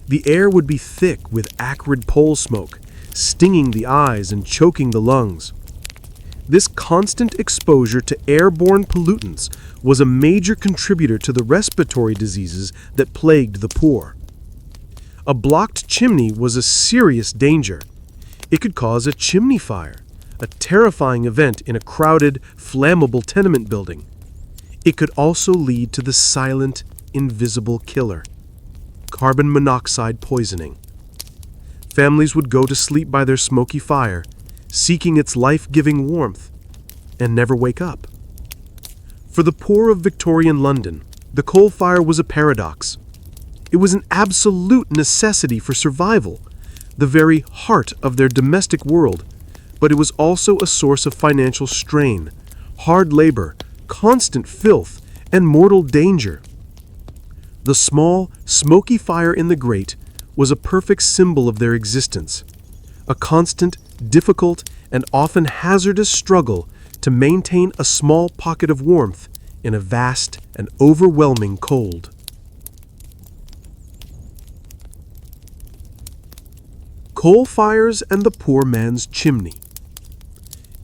The air would be thick with acrid pole smoke, stinging the eyes and choking the lungs. This constant exposure to airborne pollutants was a major contributor to the respiratory diseases that plagued the poor. A blocked chimney was a serious danger. It could cause a chimney fire, a terrifying event in a crowded, flammable tenement building. It could also lead to the silent, invisible killer, carbon monoxide poisoning. Families would go to sleep by their smoky fire, seeking its life-giving warmth, and never wake up. For the poor of Victorian London, the coal fire was a paradox. It was an absolute necessity for survival, the very heart of their domestic world, but it was also a source of financial strain, hard labor, constant filth, and mortal danger. The small, smoky fire in the grate was a perfect symbol of their existence, a constant, difficult, and often hazardous struggle to maintain a small pocket of warmth in a vast and overwhelming cold. Coal fires and the poor man's chimney.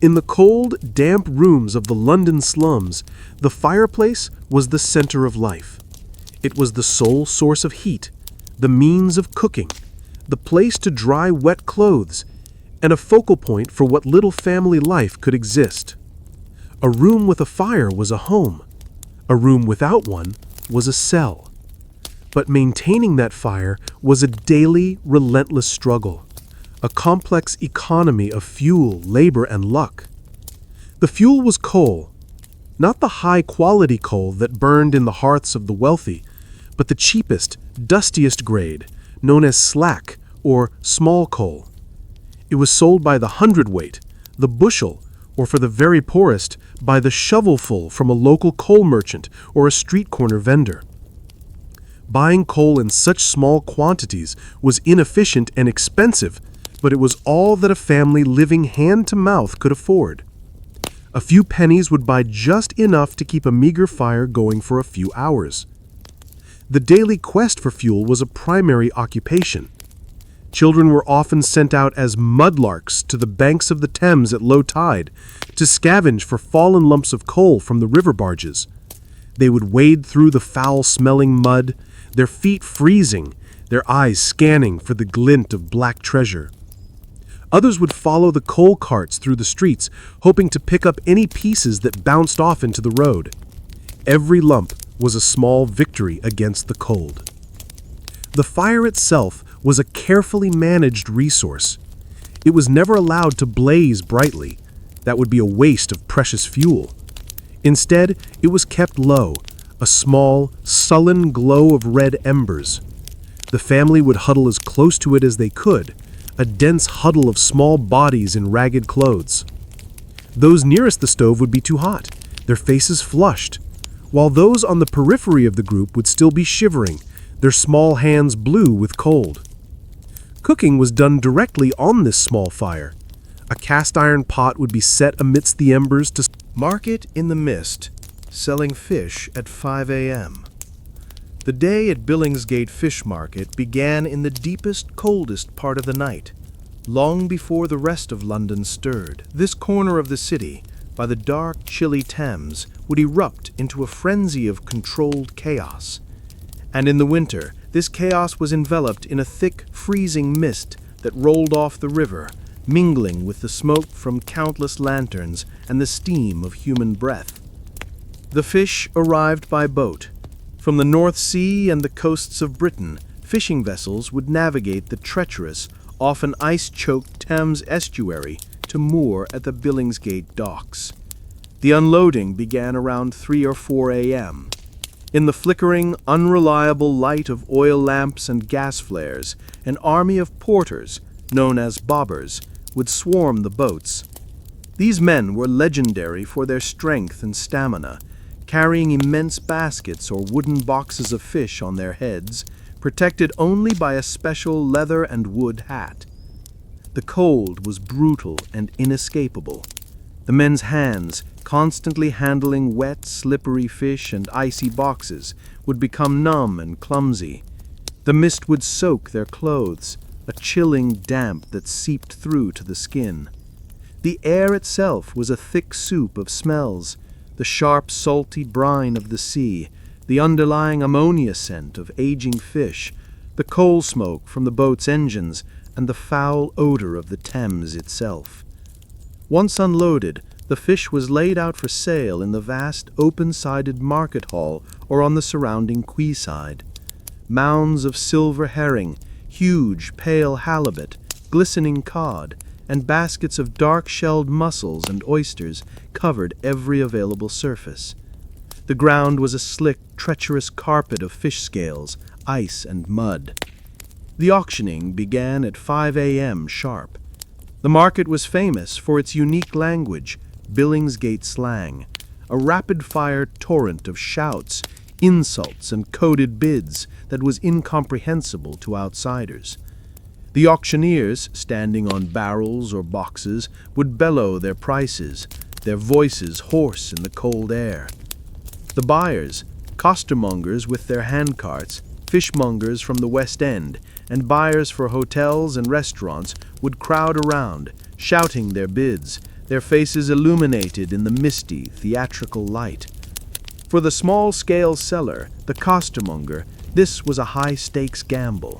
In the cold, damp rooms of the London slums, the fireplace was the center of life. It was the sole source of heat, the means of cooking, the place to dry wet clothes, and a focal point for what little family life could exist. A room with a fire was a home. A room without one was a cell. But maintaining that fire was a daily, relentless struggle, a complex economy of fuel, labor, and luck. The fuel was coal, not the high-quality coal that burned in the hearths of the wealthy, but the cheapest, dustiest grade, known as slack or small coal. It was sold by the hundredweight, the bushel, or for the very poorest, by the shovelful from a local coal merchant or a street corner vendor. Buying coal in such small quantities was inefficient and expensive, but it was all that a family living hand-to-mouth could afford. A few pennies would buy just enough to keep a meager fire going for a few hours. The daily quest for fuel was a primary occupation. Children were often sent out as mudlarks to the banks of the Thames at low tide to scavenge for fallen lumps of coal from the river barges. They would wade through the foul-smelling mud, their feet freezing, their eyes scanning for the glint of black treasure. Others would follow the coal carts through the streets, hoping to pick up any pieces that bounced off into the road. Every lump was a small victory against the cold. The fire itself was a carefully managed resource. It was never allowed to blaze brightly. That would be a waste of precious fuel. Instead, it was kept low, a small, sullen glow of red embers. The family would huddle as close to it as they could, a dense huddle of small bodies in ragged clothes. Those nearest the stove would be too hot, their faces flushed, while those on the periphery of the group would still be shivering, their small hands blue with cold. Cooking was done directly on this small fire. A cast-iron pot would be set amidst the embers to Market in the mist, selling fish at 5 a.m. The day at Billingsgate Fish Market began in the deepest, coldest part of the night, long before the rest of London stirred. This corner of the city, by the dark, chilly Thames, would erupt into a frenzy of controlled chaos. And in the winter, this chaos was enveloped in a thick, freezing mist that rolled off the river, mingling with the smoke from countless lanterns and the steam of human breath. The fish arrived by boat. From the North Sea and the coasts of Britain, fishing vessels would navigate the treacherous, often ice-choked Thames estuary to moor at the Billingsgate docks. The unloading began around 3 or 4 a.m. In the flickering, unreliable light of oil lamps and gas flares, an army of porters, known as bobbers, would swarm the boats. These men were legendary for their strength and stamina, carrying immense baskets or wooden boxes of fish on their heads, protected only by a special leather and wood hat. The cold was brutal and inescapable. The men's hands, constantly handling wet, slippery fish and icy boxes, would become numb and clumsy. The mist would soak their clothes, a chilling damp that seeped through to the skin. The air itself was a thick soup of smells, the sharp, salty brine of the sea, the underlying ammonia scent of aging fish, the coal smoke from the boat's engines, and the foul odor of the Thames itself. Once unloaded, the fish was laid out for sale in the vast, open-sided market hall or on the surrounding quayside. Mounds of silver herring, huge, pale halibut, glistening cod, and baskets of dark-shelled mussels and oysters covered every available surface. The ground was a slick, treacherous carpet of fish scales, ice, and mud. The auctioning began at 5 a.m. sharp. The market was famous for its unique language, Billingsgate slang, a rapid-fire torrent of shouts, insults, and coded bids that was incomprehensible to outsiders. The auctioneers, standing on barrels or boxes, would bellow their prices, their voices hoarse in the cold air. The buyers, costermongers with their handcarts, fishmongers from the West End, and buyers for hotels and restaurants would crowd around, shouting their bids, their faces illuminated in the misty, theatrical light. For the small-scale seller, the costermonger, this was a high-stakes gamble.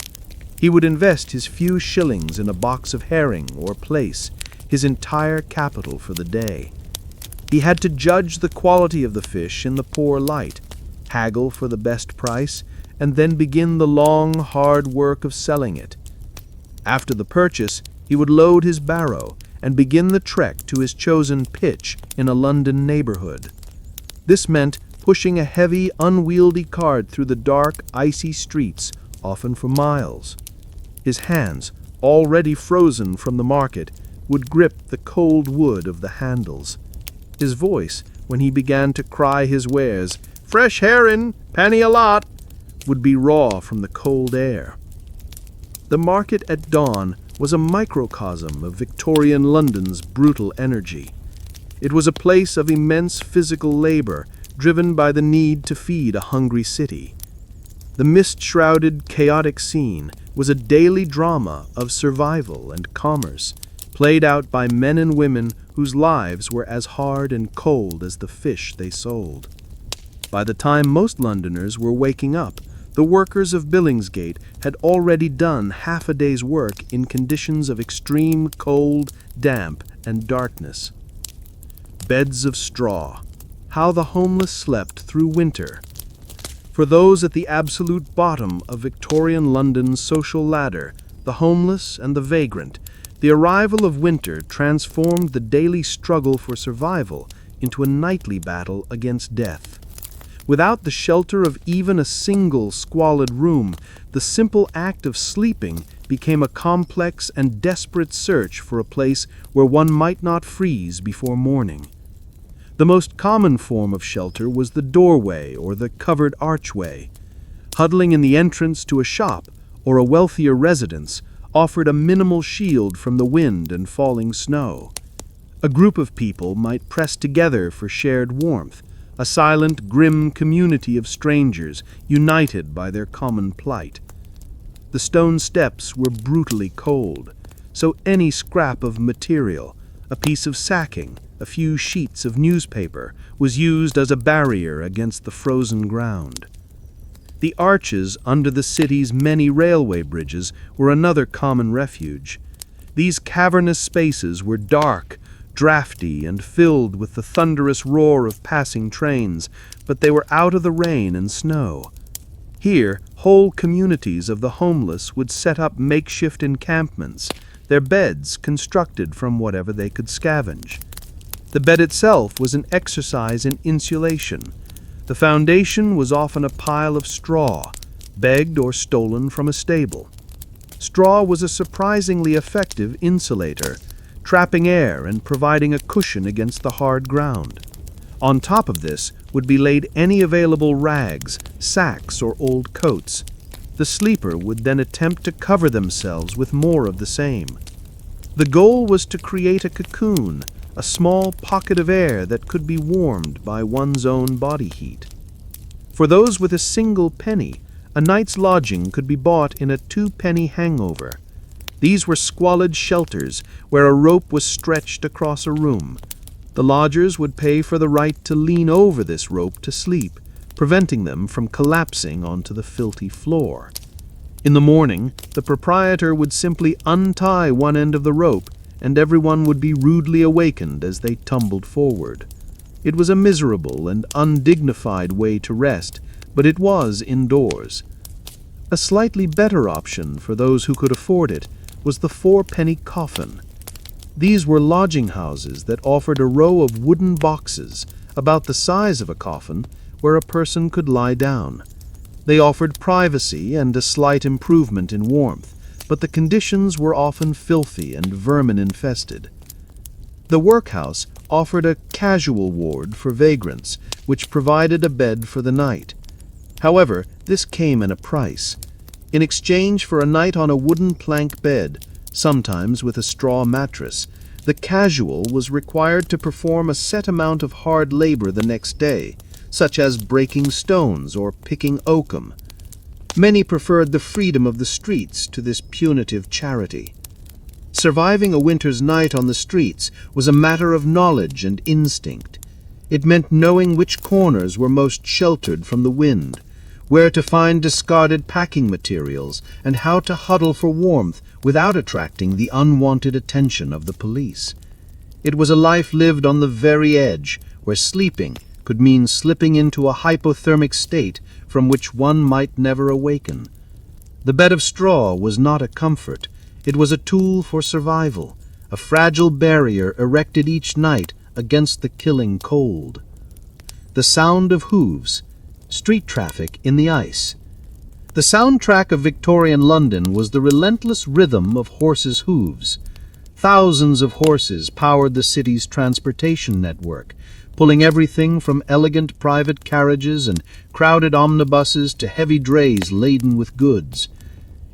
He would invest his few shillings in a box of herring or plaice, his entire capital for the day. He had to judge the quality of the fish in the poor light, haggle for the best price, and then begin the long, hard work of selling it. After the purchase, he would load his barrow and begin the trek to his chosen pitch in a London neighborhood. This meant pushing a heavy, unwieldy cart through the dark, icy streets, often for miles. His hands, already frozen from the market, would grip the cold wood of the handles. His voice, when he began to cry his wares, "Fresh herring, penny a lot," would be raw from the cold air. The market at dawn was a microcosm of Victorian London's brutal energy. It was a place of immense physical labor, driven by the need to feed a hungry city. The mist-shrouded, chaotic scene was a daily drama of survival and commerce, played out by men and women whose lives were as hard and cold as the fish they sold. By the time most Londoners were waking up, the workers of Billingsgate had already done half a day's work in conditions of extreme cold, damp, and darkness. Beds of straw. How the homeless slept through winter. For those at the absolute bottom of Victorian London's social ladder, the homeless and the vagrant, the arrival of winter transformed the daily struggle for survival into a nightly battle against death. Without the shelter of even a single squalid room, the simple act of sleeping became a complex and desperate search for a place where one might not freeze before morning. The most common form of shelter was the doorway or the covered archway. Huddling in the entrance to a shop or a wealthier residence offered a minimal shield from the wind and falling snow. A group of people might press together for shared warmth, a silent, grim community of strangers united by their common plight. The stone steps were brutally cold, so any scrap of material, a piece of sacking, a few sheets of newspaper, was used as a barrier against the frozen ground. The arches under the city's many railway bridges were another common refuge. These cavernous spaces were dark, drafty, and filled with the thunderous roar of passing trains, but they were out of the rain and snow. Here, whole communities of the homeless would set up makeshift encampments, their beds constructed from whatever they could scavenge. The bed itself was an exercise in insulation. The foundation was often a pile of straw, begged or stolen from a stable. Straw was a surprisingly effective insulator, trapping air and providing a cushion against the hard ground. On top of this would be laid any available rags, sacks, or old coats. The sleeper would then attempt to cover themselves with more of the same. The goal was to create a cocoon, a small pocket of air that could be warmed by one's own body heat. For those with a single penny, a night's lodging could be bought in a 2-penny hangover. These were squalid shelters where a rope was stretched across a room. The lodgers would pay for the right to lean over this rope to sleep, preventing them from collapsing onto the filthy floor. In the morning, the proprietor would simply untie one end of the rope, and everyone would be rudely awakened as they tumbled forward. It was a miserable and undignified way to rest, but it was indoors. A slightly better option for those who could afford it was the 4-penny coffin. These were lodging houses that offered a row of wooden boxes, about the size of a coffin, where a person could lie down. They offered privacy and a slight improvement in warmth, but the conditions were often filthy and vermin-infested. The workhouse offered a casual ward for vagrants, which provided a bed for the night. However, this came at a price. In exchange for a night on a wooden plank bed, sometimes with a straw mattress, the casual was required to perform a set amount of hard labor the next day, such as breaking stones or picking oakum. Many preferred the freedom of the streets to this punitive charity. Surviving a winter's night on the streets was a matter of knowledge and instinct. It meant knowing which corners were most sheltered from the wind, where to find discarded packing materials, and how to huddle for warmth without attracting the unwanted attention of the police. It was a life lived on the very edge, where sleeping could mean slipping into a hypothermic state from which one might never awaken. The bed of straw was not a comfort. It was a tool for survival, a fragile barrier erected each night against the killing cold. The sound of hooves, street traffic in the ice. The soundtrack of Victorian London was the relentless rhythm of horses' hooves. Thousands of horses powered the city's transportation network, pulling everything from elegant private carriages and crowded omnibuses to heavy drays laden with goods.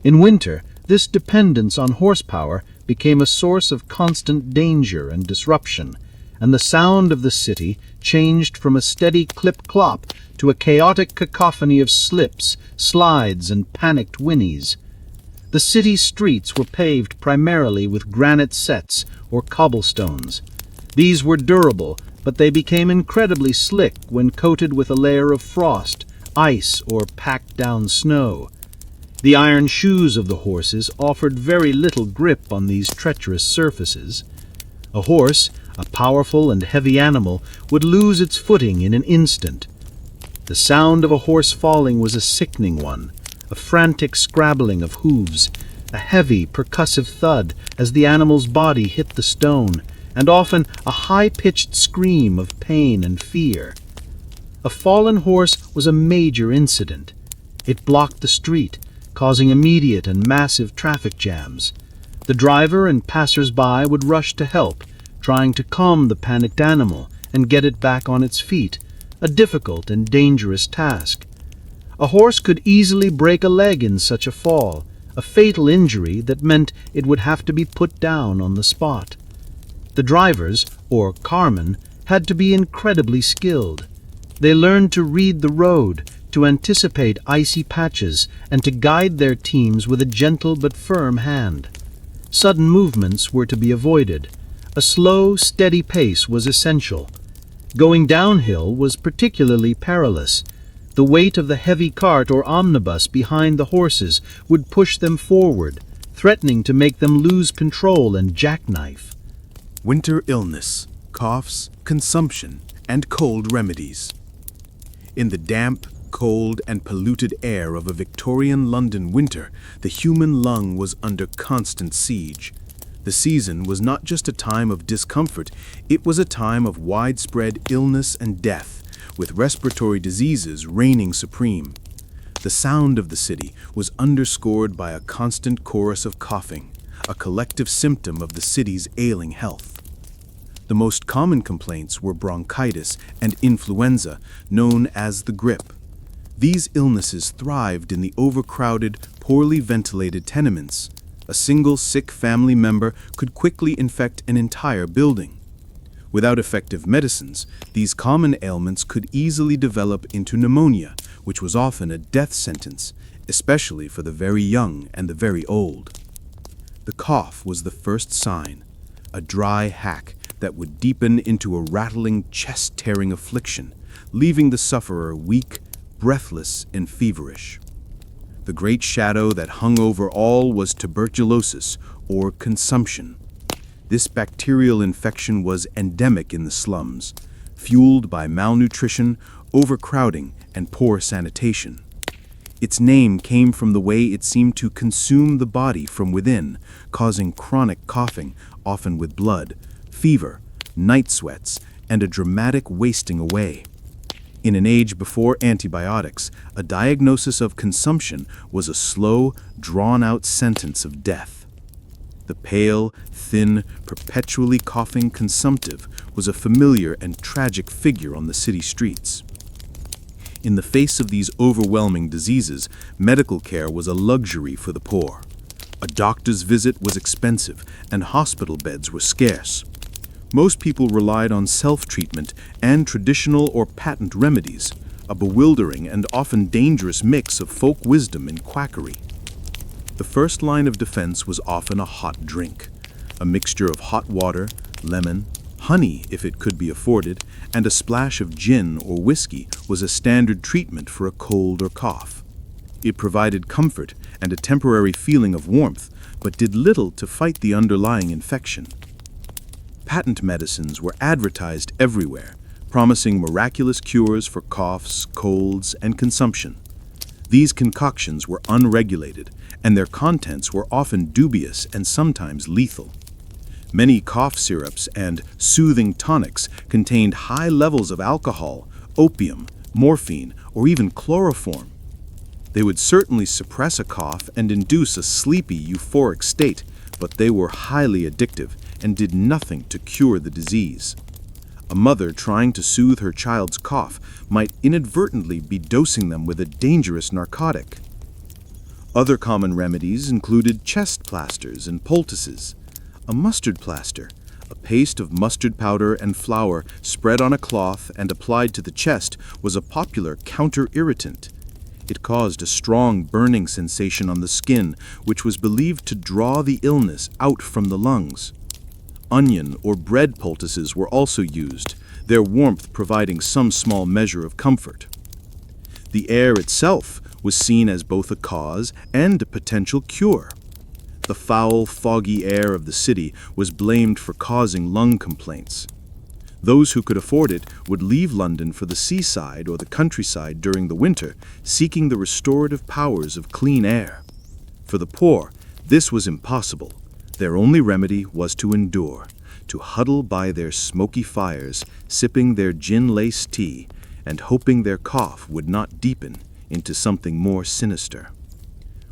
In winter, this dependence on horsepower became a source of constant danger and disruption, and the sound of the city changed from a steady clip-clop to a chaotic cacophony of slips, slides, and panicked whinnies. The city streets were paved primarily with granite setts or cobblestones. These were durable, but they became incredibly slick when coated with a layer of frost, ice, or packed-down snow. The iron shoes of the horses offered very little grip on these treacherous surfaces. A horse, a powerful and heavy animal, would lose its footing in an instant. The sound of a horse falling was a sickening one, a frantic scrabbling of hooves, a heavy, percussive thud as the animal's body hit the stone, and often a high-pitched scream of pain and fear. A fallen horse was a major incident. It blocked the street, causing immediate and massive traffic jams. The driver and passers-by would rush to help, trying to calm the panicked animal and get it back on its feet, a difficult and dangerous task. A horse could easily break a leg in such a fall, a fatal injury that meant it would have to be put down on the spot. The drivers, or carmen, had to be incredibly skilled. They learned to read the road, to anticipate icy patches, and to guide their teams with a gentle but firm hand. Sudden movements were to be avoided. A slow, steady pace was essential. Going downhill was particularly perilous. The weight of the heavy cart or omnibus behind the horses would push them forward, threatening to make them lose control and jackknife. Winter illness, coughs, consumption, and cold remedies. In the damp, cold, and polluted air of a Victorian London winter, the human lung was under constant siege. The season was not just a time of discomfort, it was a time of widespread illness and death, with respiratory diseases reigning supreme. The sound of the city was underscored by a constant chorus of coughing, a collective symptom of the city's ailing health. The most common complaints were bronchitis and influenza, known as the grippe. These illnesses thrived in the overcrowded, poorly ventilated tenements. A single sick family member could quickly infect an entire building. Without effective medicines, these common ailments could easily develop into pneumonia, which was often a death sentence, especially for the very young and the very old. The cough was the first sign, a dry hack that would deepen into a rattling, chest-tearing affliction, leaving the sufferer weak, breathless, and feverish. The great shadow that hung over all was tuberculosis, or consumption. This bacterial infection was endemic in the slums, fueled by malnutrition, overcrowding, and poor sanitation. Its name came from the way it seemed to consume the body from within, causing chronic coughing, often with blood, fever, night sweats, and a dramatic wasting away. In an age before antibiotics, a diagnosis of consumption was a slow, drawn-out sentence of death. The pale, thin, perpetually coughing consumptive was a familiar and tragic figure on the city streets. In the face of these overwhelming diseases, medical care was a luxury for the poor. A doctor's visit was expensive, and hospital beds were scarce. Most people relied on self-treatment and traditional or patent remedies, a bewildering and often dangerous mix of folk wisdom and quackery. The first line of defense was often a hot drink, a mixture of hot water, lemon, honey if it could be afforded, and a splash of gin or whiskey was a standard treatment for a cold or cough. It provided comfort and a temporary feeling of warmth, but did little to fight the underlying infection. Patent medicines were advertised everywhere, promising miraculous cures for coughs, colds, and consumption. These concoctions were unregulated, and their contents were often dubious and sometimes lethal. Many cough syrups and soothing tonics contained high levels of alcohol, opium, morphine, or even chloroform. They would certainly suppress a cough and induce a sleepy, euphoric state, but they were highly addictive and did nothing to cure the disease. A mother trying to soothe her child's cough might inadvertently be dosing them with a dangerous narcotic. Other common remedies included chest plasters and poultices. A mustard plaster, A paste of mustard powder and flour spread on a cloth and applied to the chest was a popular counter-irritant. It caused a strong burning sensation on the skin, which was believed to draw the illness out from the lungs. Onion or bread poultices were also used, their warmth providing some small measure of comfort. The air itself was seen as both a cause and a potential cure. The foul, foggy air of the city was blamed for causing lung complaints. Those who could afford it would leave London for the seaside or the countryside during the winter, seeking the restorative powers of clean air. For the poor, this was impossible. Their only remedy was to endure, to huddle by their smoky fires, sipping their gin-laced tea, and hoping their cough would not deepen into something more sinister.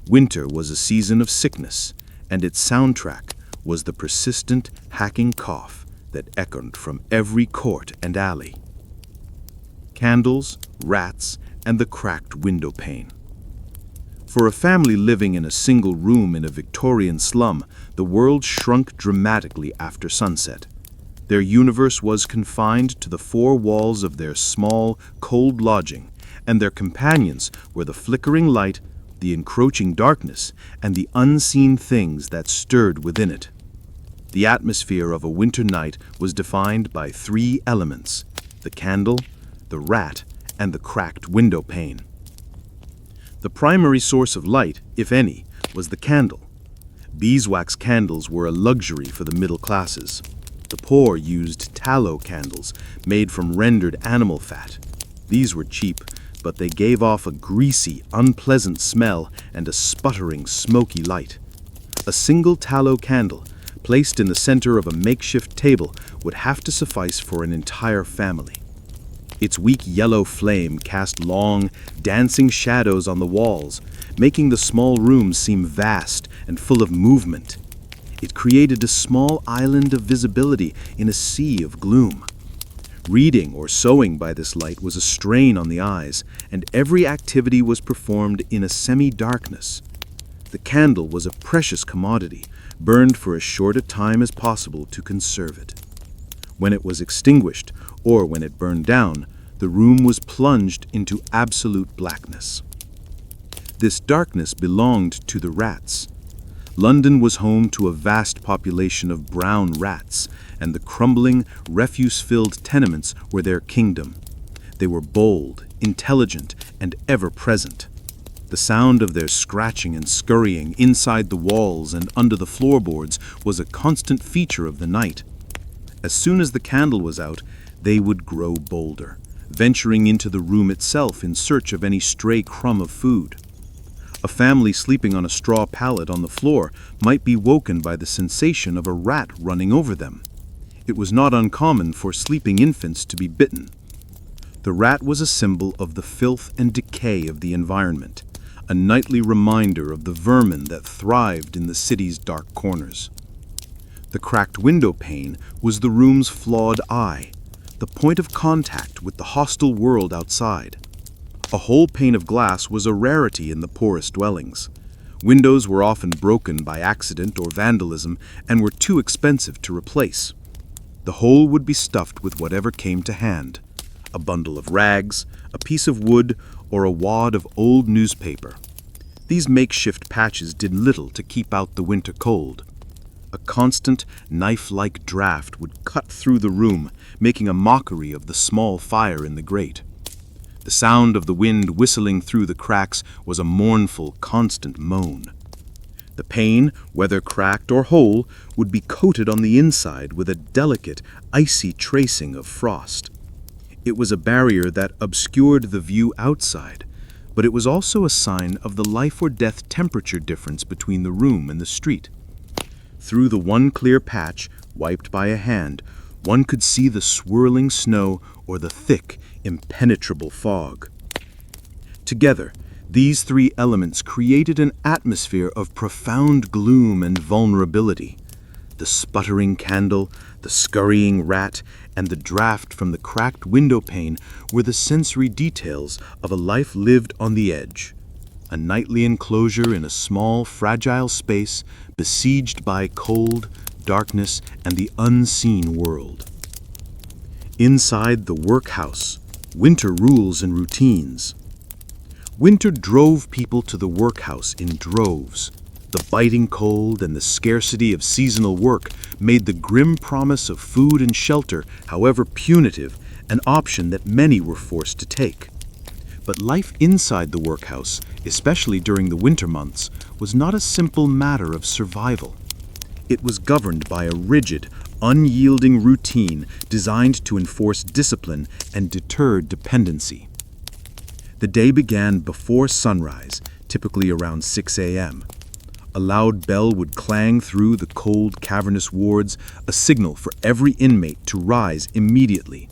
Winter was a season of sickness, and its soundtrack was the persistent, hacking cough that echoed from every court and alley. Candles, rats, and the cracked window pane. For a family living in a single room in a Victorian slum, the world shrunk dramatically after sunset. Their universe was confined to the four walls of their small, cold lodging, and their companions were the flickering light, the encroaching darkness, and the unseen things that stirred within it. The atmosphere of a winter night was defined by three elements: the candle, the rat, and the cracked window pane. The primary source of light, if any, was the candle. Beeswax candles were a luxury for the middle classes. The poor used tallow candles made from rendered animal fat. These were cheap, but they gave off a greasy, unpleasant smell and a sputtering, smoky light. A single tallow candle, placed in the center of a makeshift table, would have to suffice for an entire family. Its weak yellow flame cast long, dancing shadows on the walls, making the small room seem vast and full of movement. It created a small island of visibility in a sea of gloom. Reading or sewing by this light was a strain on the eyes, and every activity was performed in a semi-darkness. The candle was a precious commodity, burned for as short a time as possible to conserve it. When it was extinguished, or when it burned down, the room was plunged into absolute blackness. This darkness belonged to the rats. London was home to a vast population of brown rats, and the crumbling, refuse-filled tenements were their kingdom. They were bold, intelligent, and ever-present. The sound of their scratching and scurrying inside the walls and under the floorboards was a constant feature of the night. As soon as the candle was out, they would grow bolder, venturing into the room itself in search of any stray crumb of food. A family sleeping on a straw pallet on the floor might be woken by the sensation of a rat running over them. It was not uncommon for sleeping infants to be bitten. The rat was a symbol of the filth and decay of the environment, a nightly reminder of the vermin that thrived in the city's dark corners. The cracked window pane was the room's flawed eye, the point of contact with the hostile world outside. A whole pane of glass was a rarity in the poorest dwellings. Windows were often broken by accident or vandalism and were too expensive to replace. The whole would be stuffed with whatever came to hand: a bundle of rags, a piece of wood, or a wad of old newspaper. These makeshift patches did little to keep out the winter cold. A constant, knife-like draft would cut through the room, making a mockery of the small fire in the grate. The sound of the wind whistling through the cracks was a mournful, constant moan. The pane, whether cracked or whole, would be coated on the inside with a delicate, icy tracing of frost. It was a barrier that obscured the view outside, but it was also a sign of the life-or-death temperature difference between the room and the street. Through the one clear patch, wiped by a hand, one could see the swirling snow or the thick, impenetrable fog. Together, these three elements created an atmosphere of profound gloom and vulnerability. The sputtering candle, the scurrying rat, and the draft from the cracked window pane were the sensory details of a life lived on the edge. A nightly enclosure in a small, fragile space, besieged by cold, darkness and the unseen world. Inside the workhouse, winter rules and routines. Winter drove people to the workhouse in droves. The biting cold and the scarcity of seasonal work made the grim promise of food and shelter, however punitive, an option that many were forced to take. But life inside the workhouse, especially during the winter months, was not a simple matter of survival. It was governed by a rigid, unyielding routine designed to enforce discipline and deter dependency. The day began before sunrise, typically around 6 a.m. A loud bell would clang through the cold, cavernous wards, a signal for every inmate to rise immediately.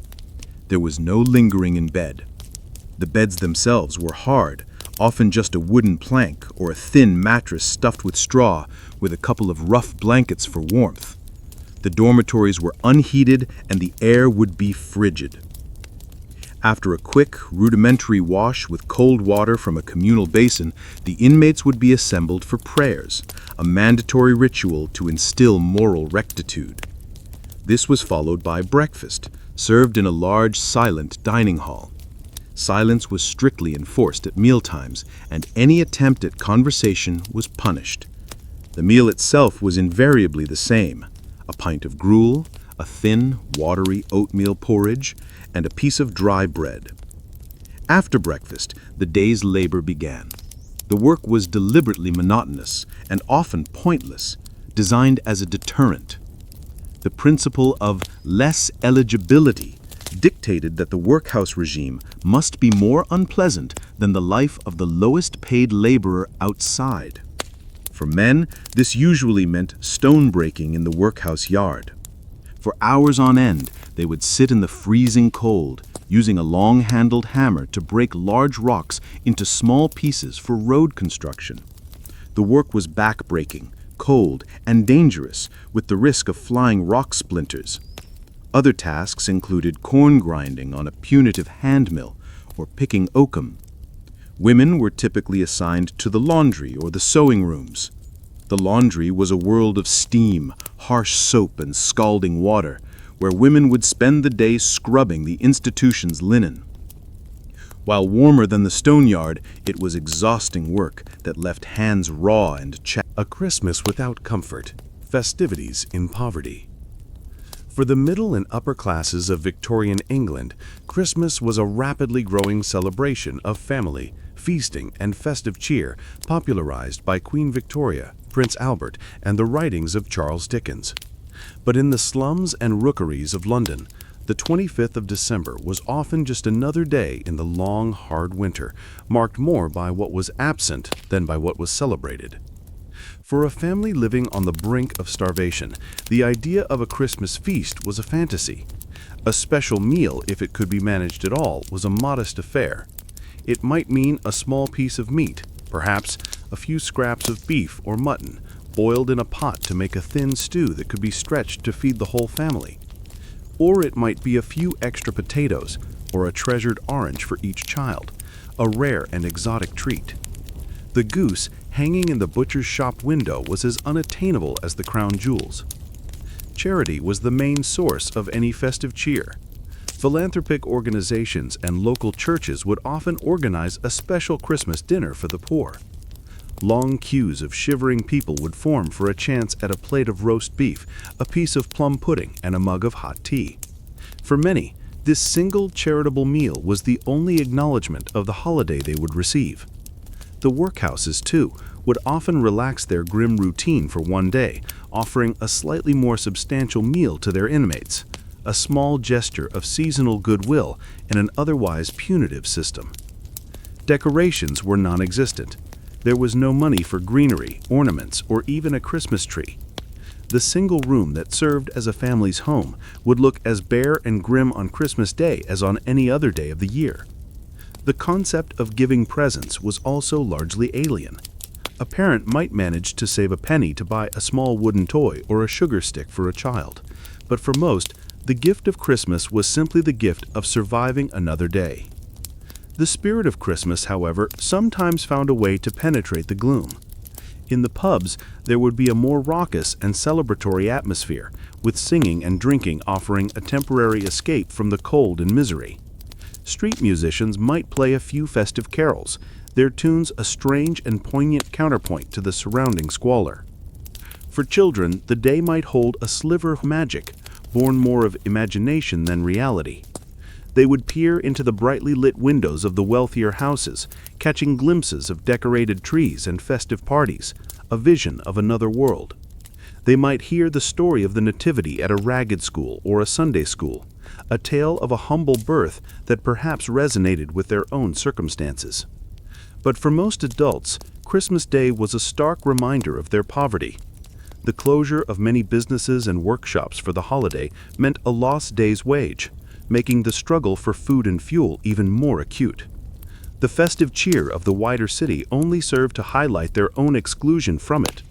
There was no lingering in bed. The beds themselves were hard, often just a wooden plank or a thin mattress stuffed with straw, with a couple of rough blankets for warmth. The dormitories were unheated and the air would be frigid. After a quick, rudimentary wash with cold water from a communal basin, the inmates would be assembled for prayers, a mandatory ritual to instill moral rectitude. This was followed by breakfast, served in a large, silent dining hall. Silence was strictly enforced at mealtimes, and any attempt at conversation was punished. The meal itself was invariably the same: a pint of gruel, a thin, watery oatmeal porridge, and a piece of dry bread. After breakfast, the day's labor began. The work was deliberately monotonous and often pointless, designed as a deterrent. The principle of less eligibility dictated that the workhouse regime must be more unpleasant than the life of the lowest paid laborer outside. For men, this usually meant stone breaking in the workhouse yard. For hours on end, they would sit in the freezing cold, using a long-handled hammer to break large rocks into small pieces for road construction. The work was back-breaking, cold, and dangerous, with the risk of flying rock splinters. Other tasks included corn grinding on a punitive hand mill or picking oakum. Women were typically assigned to the laundry or the sewing rooms. The laundry was a world of steam, harsh soap, and scalding water, where women would spend the day scrubbing the institution's linen. While warmer than the stone yard, it was exhausting work that left hands raw and chapped. A Christmas without comfort, festivities in poverty. For the middle and upper classes of Victorian England, Christmas was a rapidly growing celebration of family, feasting, and festive cheer, popularized by Queen Victoria, Prince Albert, and the writings of Charles Dickens. But in the slums and rookeries of London, the 25th of December was often just another day in the long, hard winter, marked more by what was absent than by what was celebrated. For a family living on the brink of starvation, the idea of a Christmas feast was a fantasy. A special meal, if it could be managed at all, was a modest affair. It might mean a small piece of meat, perhaps a few scraps of beef or mutton, boiled in a pot to make a thin stew that could be stretched to feed the whole family. Or it might be a few extra potatoes, or a treasured orange for each child, a rare and exotic treat. The goose hanging in the butcher's shop window was as unattainable as the crown jewels. Charity was the main source of any festive cheer. Philanthropic organizations and local churches would often organize a special Christmas dinner for the poor. Long queues of shivering people would form for a chance at a plate of roast beef, a piece of plum pudding, and a mug of hot tea. For many, this single charitable meal was the only acknowledgement of the holiday they would receive. The workhouses, too, would often relax their grim routine for one day, offering a slightly more substantial meal to their inmates, a small gesture of seasonal goodwill in an otherwise punitive system. Decorations were non-existent. There was no money for greenery, ornaments, or even a Christmas tree. The single room that served as a family's home would look as bare and grim on Christmas Day as on any other day of the year. The concept of giving presents was also largely alien. A parent might manage to save a penny to buy a small wooden toy or a sugar stick for a child, but for most, the gift of Christmas was simply the gift of surviving another day. The spirit of Christmas, however, sometimes found a way to penetrate the gloom. In the pubs, there would be a more raucous and celebratory atmosphere, with singing and drinking offering a temporary escape from the cold and misery. Street musicians might play a few festive carols, their tunes a strange and poignant counterpoint to the surrounding squalor. For children, the day might hold a sliver of magic, born more of imagination than reality. They would peer into the brightly lit windows of the wealthier houses, catching glimpses of decorated trees and festive parties, a vision of another world. They might hear the story of the Nativity at a ragged school or a Sunday school, a tale of a humble birth that perhaps resonated with their own circumstances. But for most adults, Christmas Day was a stark reminder of their poverty. The closure of many businesses and workshops for the holiday meant a lost day's wage, making the struggle for food and fuel even more acute. The festive cheer of the wider city only served to highlight their own exclusion from it.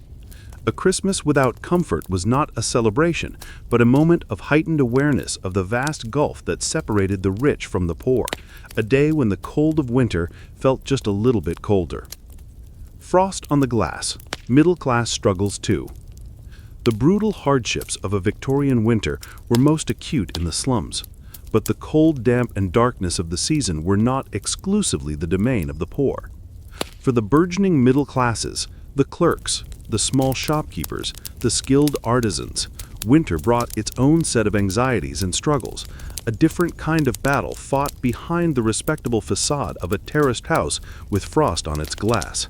A Christmas without comfort was not a celebration, but a moment of heightened awareness of the vast gulf that separated the rich from the poor, a day when the cold of winter felt just a little bit colder. Frost on the glass, middle-class struggles too. The brutal hardships of a Victorian winter were most acute in the slums. But the cold, damp, and darkness of the season were not exclusively the domain of the poor. For the burgeoning middle classes, the clerks, the small shopkeepers, the skilled artisans, winter brought its own set of anxieties and struggles, a different kind of battle fought behind the respectable facade of a terraced house with frost on its glass.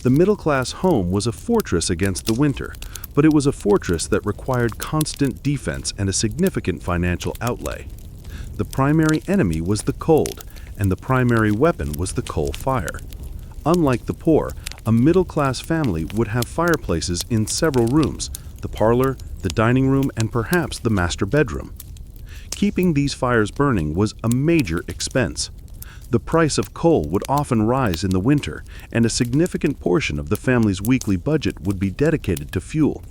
The middle-class home was a fortress against the winter, but it was a fortress that required constant defense and a significant financial outlay. The primary enemy was the cold, and the primary weapon was the coal fire. Unlike the poor, a middle-class family would have fireplaces in several rooms, the parlor, the dining room, and perhaps the master bedroom. Keeping these fires burning was a major expense. The price of coal would often rise in the winter, and a significant portion of the family's weekly budget would be dedicated to fuel.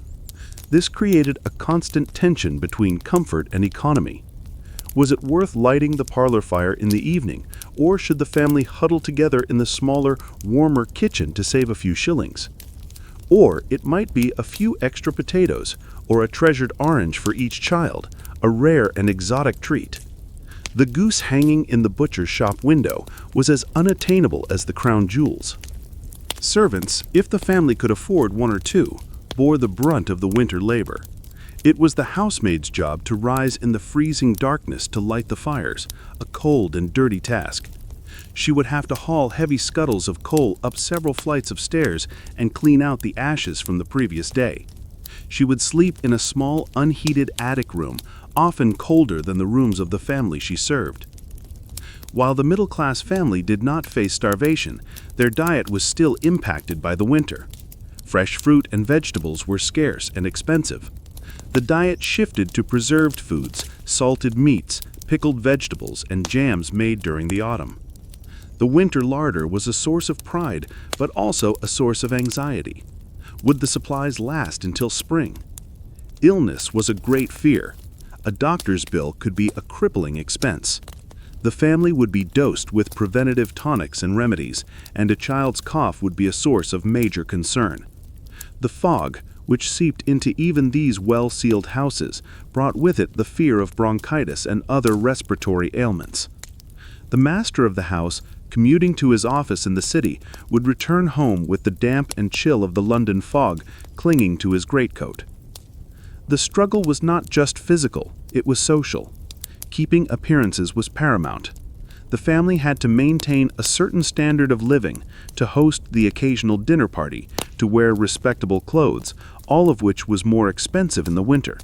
This created a constant tension between comfort and economy. Was it worth lighting the parlor fire in the evening, or should the family huddle together in the smaller, warmer kitchen to save a few shillings? Or it might be a few extra potatoes, or a treasured orange for each child, a rare and exotic treat. The goose hanging in the butcher's shop window was as unattainable as the crown jewels. Servants, if the family could afford one or two, bore the brunt of the winter labor. It was the housemaid's job to rise in the freezing darkness to light the fires, a cold and dirty task. She would have to haul heavy scuttles of coal up several flights of stairs and clean out the ashes from the previous day. She would sleep in a small, unheated attic room, often colder than the rooms of the family she served. While the middle-class family did not face starvation, their diet was still impacted by the winter. Fresh fruit and vegetables were scarce and expensive. The diet shifted to preserved foods, salted meats, pickled vegetables, and jams made during the autumn. The winter larder was a source of pride, but also a source of anxiety. Would the supplies last until spring? Illness was a great fear. A doctor's bill could be a crippling expense. The family would be dosed with preventative tonics and remedies, and a child's cough would be a source of major concern. The fog, which seeped into even these well-sealed houses, brought with it the fear of bronchitis and other respiratory ailments. The master of the house, commuting to his office in the city, would return home with the damp and chill of the London fog clinging to his greatcoat. The struggle was not just physical, it was social. Keeping appearances was paramount. The family had to maintain a certain standard of living, to host the occasional dinner party, to wear respectable clothes, all of which was more expensive in the winter.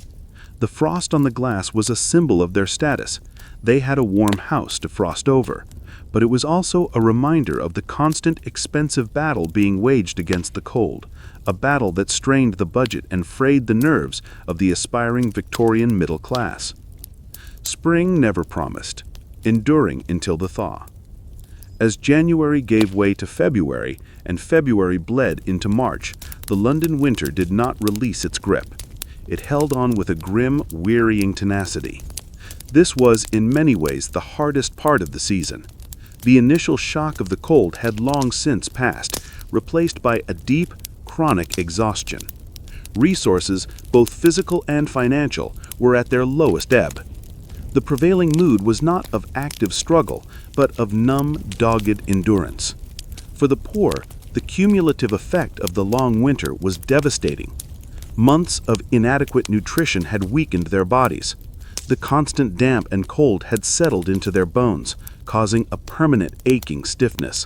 The frost on the glass was a symbol of their status. They had a warm house to frost over. But it was also a reminder of the constant expensive battle being waged against the cold, a battle that strained the budget and frayed the nerves of the aspiring Victorian middle class. Spring never promised, enduring until the thaw. As January gave way to February, and February bled into March, the London winter did not release its grip. It held on with a grim, wearying tenacity. This was, in many ways, the hardest part of the season. The initial shock of the cold had long since passed, replaced by a deep, chronic exhaustion. Resources, both physical and financial, were at their lowest ebb. The prevailing mood was not of active struggle, but of numb, dogged endurance. For the poor, the cumulative effect of the long winter was devastating. Months of inadequate nutrition had weakened their bodies. The constant damp and cold had settled into their bones, causing a permanent aching stiffness.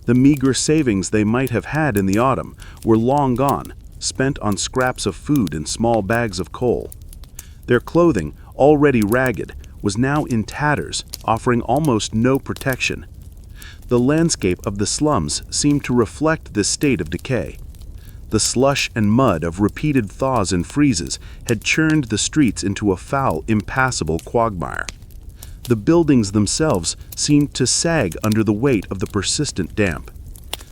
The meager savings they might have had in the autumn were long gone, spent on scraps of food and small bags of coal. Their clothing, already ragged, was now in tatters, offering almost no protection. The landscape of the slums seemed to reflect this state of decay. The slush and mud of repeated thaws and freezes had churned the streets into a foul, impassable quagmire. The buildings themselves seemed to sag under the weight of the persistent damp.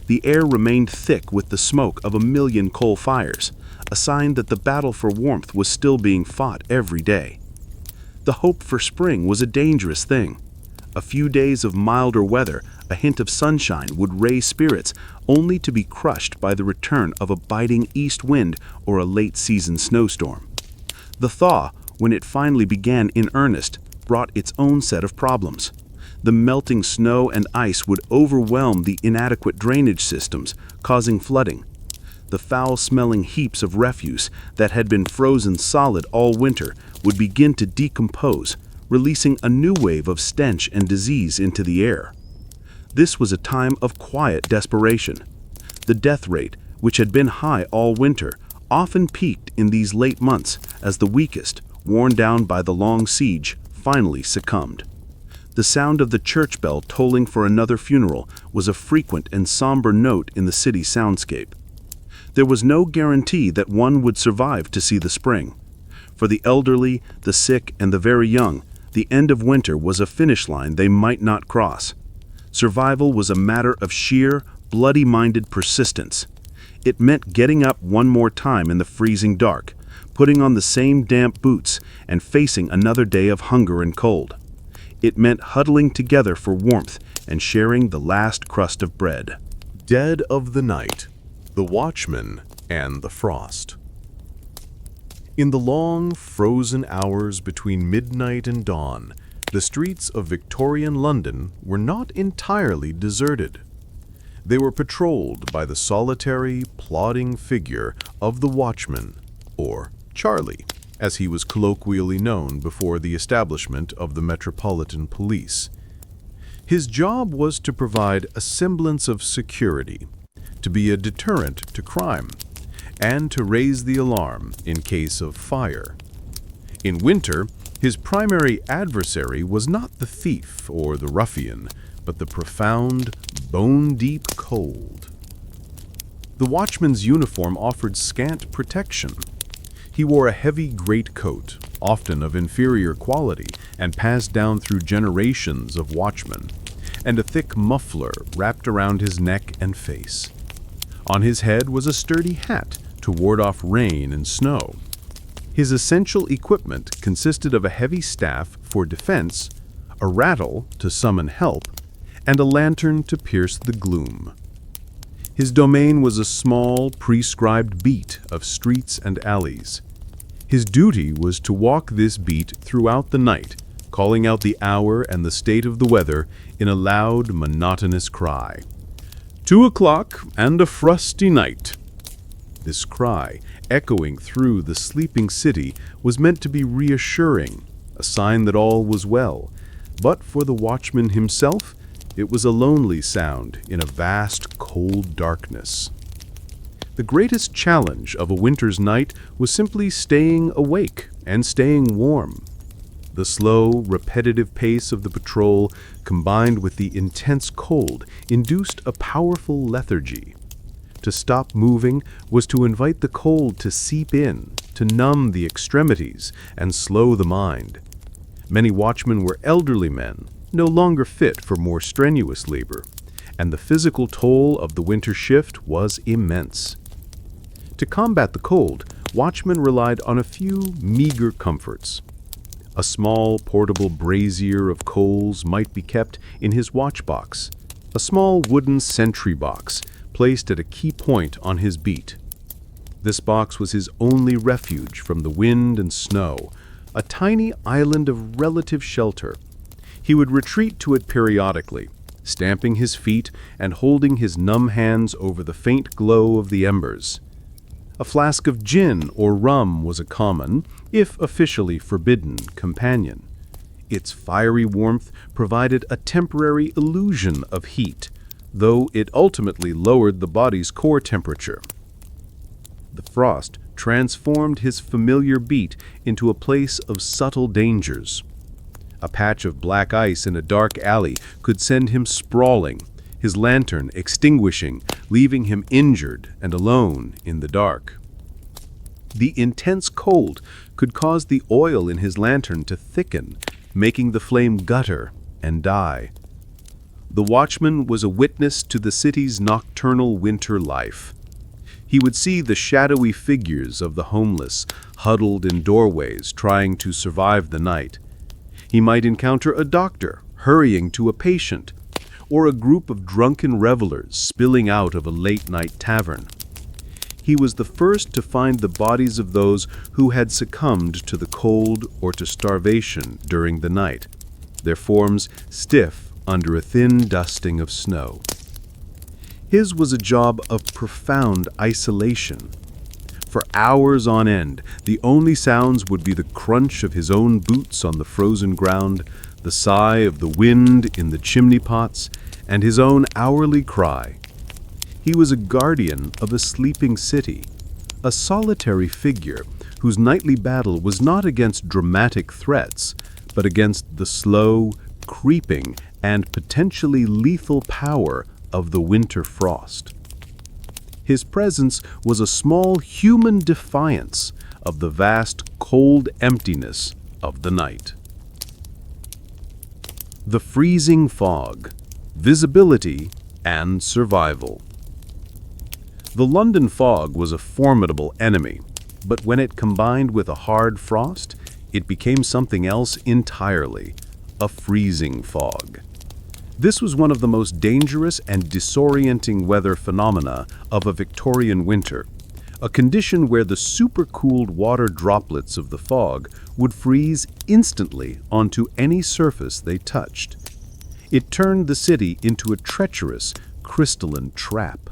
The air remained thick with the smoke of a million coal fires, a sign that the battle for warmth was still being fought every day. The hope for spring was a dangerous thing. A few days of milder weather, a hint of sunshine, would raise spirits, only to be crushed by the return of a biting east wind or a late-season snowstorm. The thaw, when it finally began in earnest, brought its own set of problems. The melting snow and ice would overwhelm the inadequate drainage systems, causing flooding. The foul-smelling heaps of refuse that had been frozen solid all winter would begin to decompose, releasing a new wave of stench and disease into the air. This was a time of quiet desperation. The death rate, which had been high all winter, often peaked in these late months as the weakest, worn down by the long siege, finally succumbed. The sound of the church bell tolling for another funeral was a frequent and somber note in the city soundscape. There was no guarantee that one would survive to see the spring. For the elderly, the sick, and the very young, the end of winter was a finish line they might not cross. Survival was a matter of sheer, bloody-minded persistence. It meant getting up one more time in the freezing dark, putting on the same damp boots, and facing another day of hunger and cold. It meant huddling together for warmth and sharing the last crust of bread. Dead of the night, the watchman and the frost. In the long, frozen hours between midnight and dawn, the streets of Victorian London were not entirely deserted. They were patrolled by the solitary, plodding figure of the watchman, or Charlie, as he was colloquially known before the establishment of the Metropolitan Police. His job was to provide a semblance of security, to be a deterrent to crime, and to raise the alarm in case of fire. In winter, his primary adversary was not the thief or the ruffian, but the profound, bone-deep cold. The watchman's uniform offered scant protection. He wore a heavy greatcoat, often of inferior quality and passed down through generations of watchmen, and a thick muffler wrapped around his neck and face. On his head was a sturdy hat to ward off rain and snow. His essential equipment consisted of a heavy staff for defense, a rattle to summon help, and a lantern to pierce the gloom. His domain was a small, prescribed beat of streets and alleys. His duty was to walk this beat throughout the night, calling out the hour and the state of the weather in a loud, monotonous cry. 2 o'clock and a frosty night. This cry, echoing through the sleeping city, was meant to be reassuring, a sign that all was well. But for the watchman himself, it was a lonely sound in a vast, cold darkness. The greatest challenge of a winter's night was simply staying awake and staying warm. The slow, repetitive pace of the patrol, combined with the intense cold, induced a powerful lethargy. To stop moving was to invite the cold to seep in, to numb the extremities and slow the mind. Many watchmen were elderly men, no longer fit for more strenuous labor, and the physical toll of the winter shift was immense. To combat the cold, watchmen relied on a few meager comforts. A small portable brazier of coals might be kept in his watchbox, a small wooden sentry box placed at a key point on his beat. This box was his only refuge from the wind and snow, a tiny island of relative shelter. He would retreat to it periodically, stamping his feet and holding his numb hands over the faint glow of the embers. A flask of gin or rum was a common, if officially forbidden, companion. Its fiery warmth provided a temporary illusion of heat, though it ultimately lowered the body's core temperature. The frost transformed his familiar beat into a place of subtle dangers. A patch of black ice in a dark alley could send him sprawling, his lantern extinguishing, leaving him injured and alone in the dark. The intense cold could cause the oil in his lantern to thicken, making the flame gutter and die. The watchman was a witness to the city's nocturnal winter life. He would see the shadowy figures of the homeless huddled in doorways trying to survive the night. He might encounter a doctor hurrying to a patient, or a group of drunken revelers spilling out of a late-night tavern. He was the first to find the bodies of those who had succumbed to the cold or to starvation during the night, their forms stiff under a thin dusting of snow. His was a job of profound isolation. For hours on end, the only sounds would be the crunch of his own boots on the frozen ground, the sigh of the wind in the chimney pots, and his own hourly cry. He was a guardian of a sleeping city, a solitary figure whose nightly battle was not against dramatic threats, but against the slow, creeping, and potentially lethal power of the winter frost. His presence was a small human defiance of the vast, cold emptiness of the night. The freezing fog, visibility, and survival. The London fog was a formidable enemy, but when it combined with a hard frost, it became something else entirely, a freezing fog. This was one of the most dangerous and disorienting weather phenomena of a Victorian winter, a condition where the supercooled water droplets of the fog would freeze instantly onto any surface they touched. It turned the city into a treacherous, crystalline trap.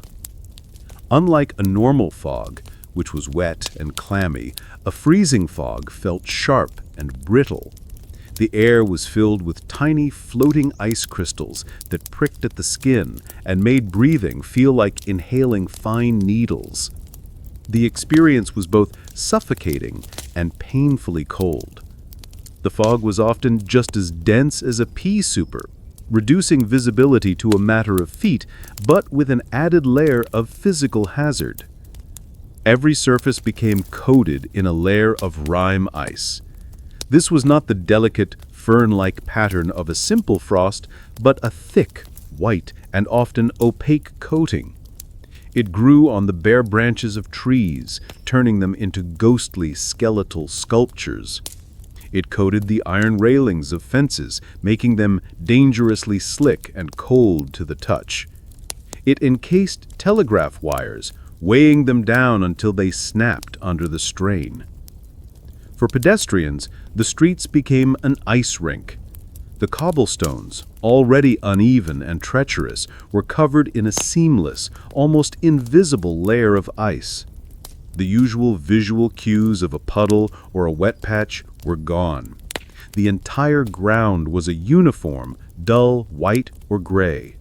Unlike a normal fog, which was wet and clammy, a freezing fog felt sharp and brittle. The air was filled with tiny floating ice crystals that pricked at the skin and made breathing feel like inhaling fine needles. The experience was both suffocating and painfully cold. The fog was often just as dense as a pea souper, reducing visibility to a matter of feet, but with an added layer of physical hazard. Every surface became coated in a layer of rime ice. This was not the delicate, fern-like pattern of a simple frost, but a thick, white, and often opaque coating. It grew on the bare branches of trees, turning them into ghostly, skeletal sculptures. It coated the iron railings of fences, making them dangerously slick and cold to the touch. It encased telegraph wires, weighing them down until they snapped under the strain. For pedestrians, the streets became an ice rink. The cobblestones, already uneven and treacherous, were covered in a seamless, almost invisible layer of ice. The usual visual cues of a puddle or a wet patch were gone. The entire ground was a uniform, dull white or gray.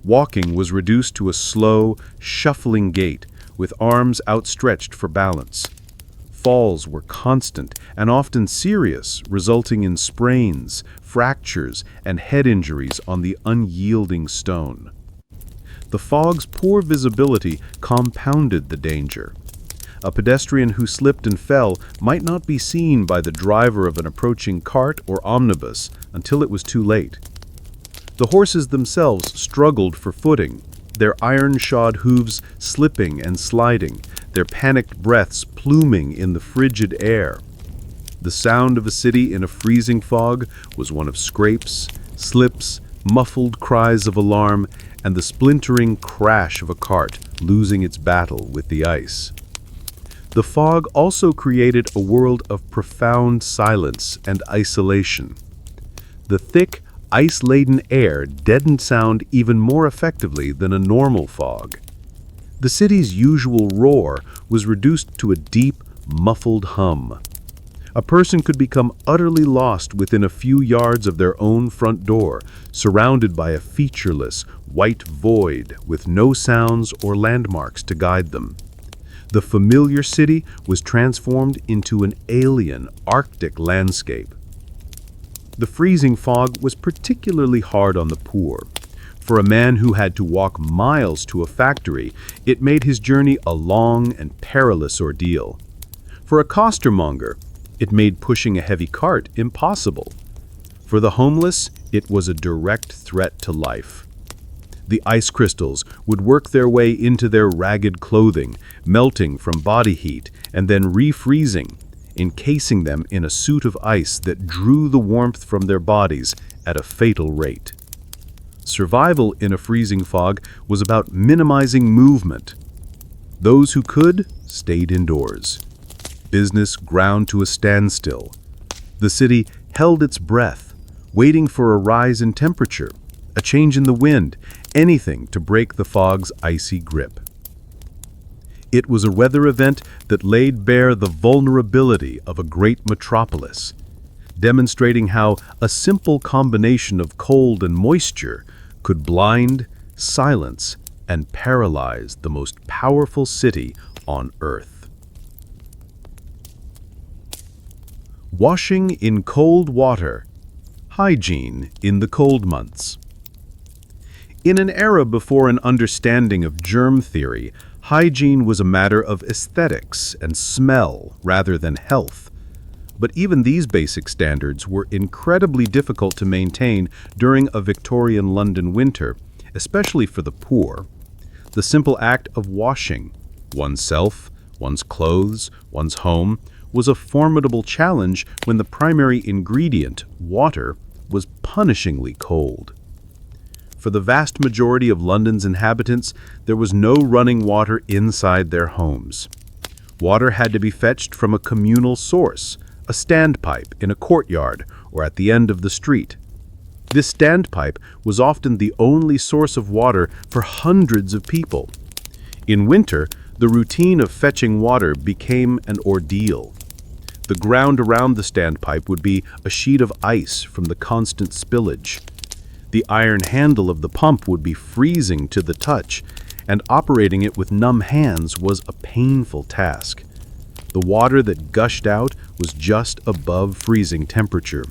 Walking was reduced to a slow, shuffling gait, with arms outstretched for balance. Falls were constant and often serious, resulting in sprains, fractures, and head injuries on the unyielding stone. The fog's poor visibility compounded the danger. A pedestrian who slipped and fell might not be seen by the driver of an approaching cart or omnibus until it was too late. The horses themselves struggled for footing, their iron-shod hooves slipping and sliding, their panicked breaths pluming in the frigid air. The sound of a city in a freezing fog was one of scrapes, slips, muffled cries of alarm, and the splintering crash of a cart losing its battle with the ice. The fog also created a world of profound silence and isolation. The thick, ice-laden air deadened sound even more effectively than a normal fog. The city's usual roar was reduced to a deep, muffled hum. A person could become utterly lost within a few yards of their own front door, surrounded by a featureless, white void with no sounds or landmarks to guide them. The familiar city was transformed into an alien, Arctic landscape. The freezing fog was particularly hard on the poor. For a man who had to walk miles to a factory, it made his journey a long and perilous ordeal. For a costermonger, it made pushing a heavy cart impossible. For the homeless, it was a direct threat to life. The ice crystals would work their way into their ragged clothing, melting from body heat and then refreezing, encasing them in a suit of ice that drew the warmth from their bodies at a fatal rate. Survival in a freezing fog was about minimizing movement. Those who could stayed indoors. Business ground to a standstill. The city held its breath, waiting for a rise in temperature, a change in the wind, anything to break the fog's icy grip. It was a weather event that laid bare the vulnerability of a great metropolis, demonstrating how a simple combination of cold and moisture could blind, silence, and paralyze the most powerful city on Earth. Washing in cold water. Hygiene in the cold months. In an era before an understanding of germ theory, hygiene was a matter of aesthetics and smell rather than health. But even these basic standards were incredibly difficult to maintain during a Victorian London winter, especially for the poor. The simple act of washing oneself, one's clothes, one's home, was a formidable challenge when the primary ingredient, water, was punishingly cold. For the vast majority of London's inhabitants, there was no running water inside their homes. Water had to be fetched from a communal source, a standpipe in a courtyard or at the end of the street. This standpipe was often the only source of water for hundreds of people. In winter, the routine of fetching water became an ordeal. The ground around the standpipe would be a sheet of ice from the constant spillage. The iron handle of the pump would be freezing to the touch, and operating it with numb hands was a painful task. The water that gushed out was just above freezing temperature.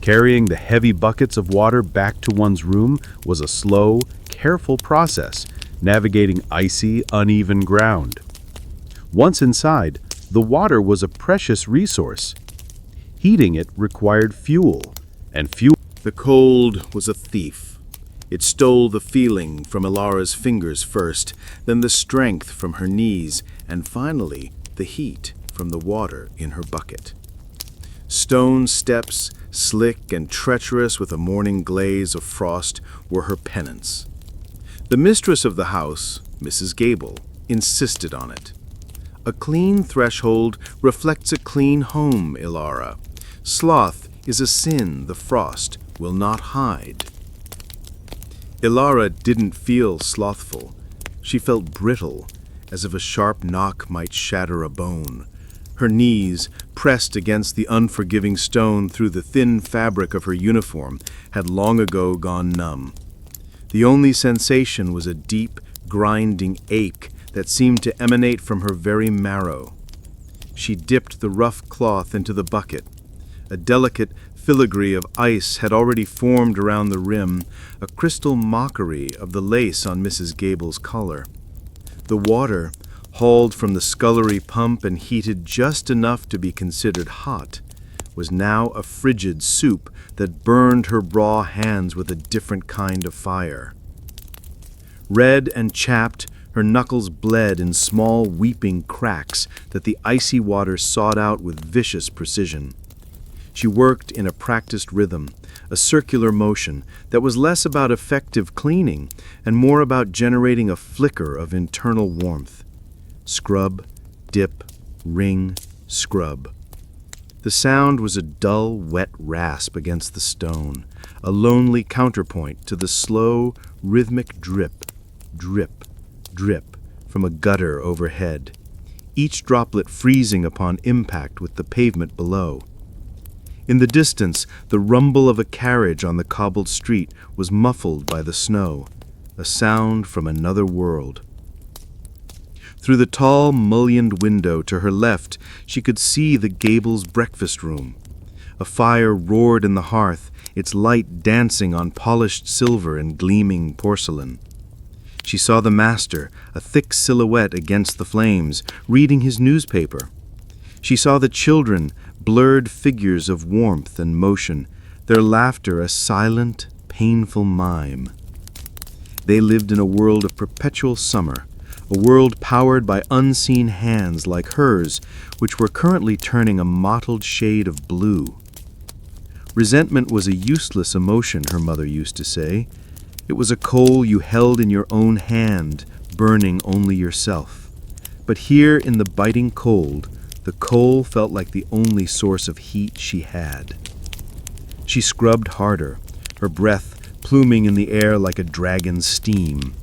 Carrying the heavy buckets of water back to one's room was a slow, careful process, navigating icy, uneven ground. Once inside, the water was a precious resource. Heating it required fuel, and fuel. The cold was a thief. It stole the feeling from Ilara's fingers first, then the strength from her knees, and finally the heat from the water in her bucket. Stone steps, slick and treacherous with a morning glaze of frost, were her penance. The mistress of the house, Mrs. Gable, insisted on it. A clean threshold reflects a clean home, Ilara. Sloth is a sin the frost will not hide. Ilara didn't feel slothful. She felt brittle, as if a sharp knock might shatter a bone. Her knees, pressed against the unforgiving stone through the thin fabric of her uniform, had long ago gone numb. The only sensation was a deep, grinding ache that seemed to emanate from her very marrow. She dipped the rough cloth into the bucket. A delicate filigree of ice had already formed around the rim, a crystal mockery of the lace on Mrs. Gable's collar. The water, hauled from the scullery pump and heated just enough to be considered hot, was now a frigid soup that burned her raw hands with a different kind of fire. Red and chapped, her knuckles bled in small weeping cracks that the icy water sought out with vicious precision. She worked in a practiced rhythm, a circular motion that was less about effective cleaning and more about generating a flicker of internal warmth. Scrub, dip, wring, scrub. The sound was a dull, wet rasp against the stone, a lonely counterpoint to the slow, rhythmic drip, drip, drip from a gutter overhead, each droplet freezing upon impact with the pavement below. In the distance, the rumble of a carriage on the cobbled street was muffled by the snow, a sound from another world. Through the tall, mullioned window to her left, she could see the gable's breakfast room. A fire roared in the hearth, its light dancing on polished silver and gleaming porcelain. She saw the master, a thick silhouette against the flames, reading his newspaper. She saw the children, blurred figures of warmth and motion, their laughter a silent, painful mime. They lived in a world of perpetual summer, a world powered by unseen hands like hers, which were currently turning a mottled shade of blue. Resentment was a useless emotion, her mother used to say. It was a coal you held in your own hand, burning only yourself. But here in the biting cold, the coal felt like the only source of heat she had. She scrubbed harder, her breath pluming in the air like a dragon's steam.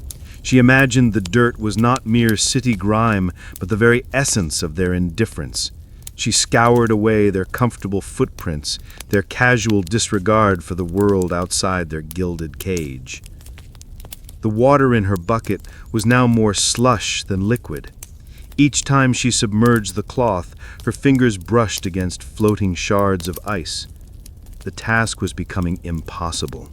She imagined the dirt was not mere city grime, but the very essence of their indifference. She scoured away their comfortable footprints, their casual disregard for the world outside their gilded cage. The water in her bucket was now more slush than liquid. Each time she submerged the cloth, her fingers brushed against floating shards of ice. The task was becoming impossible.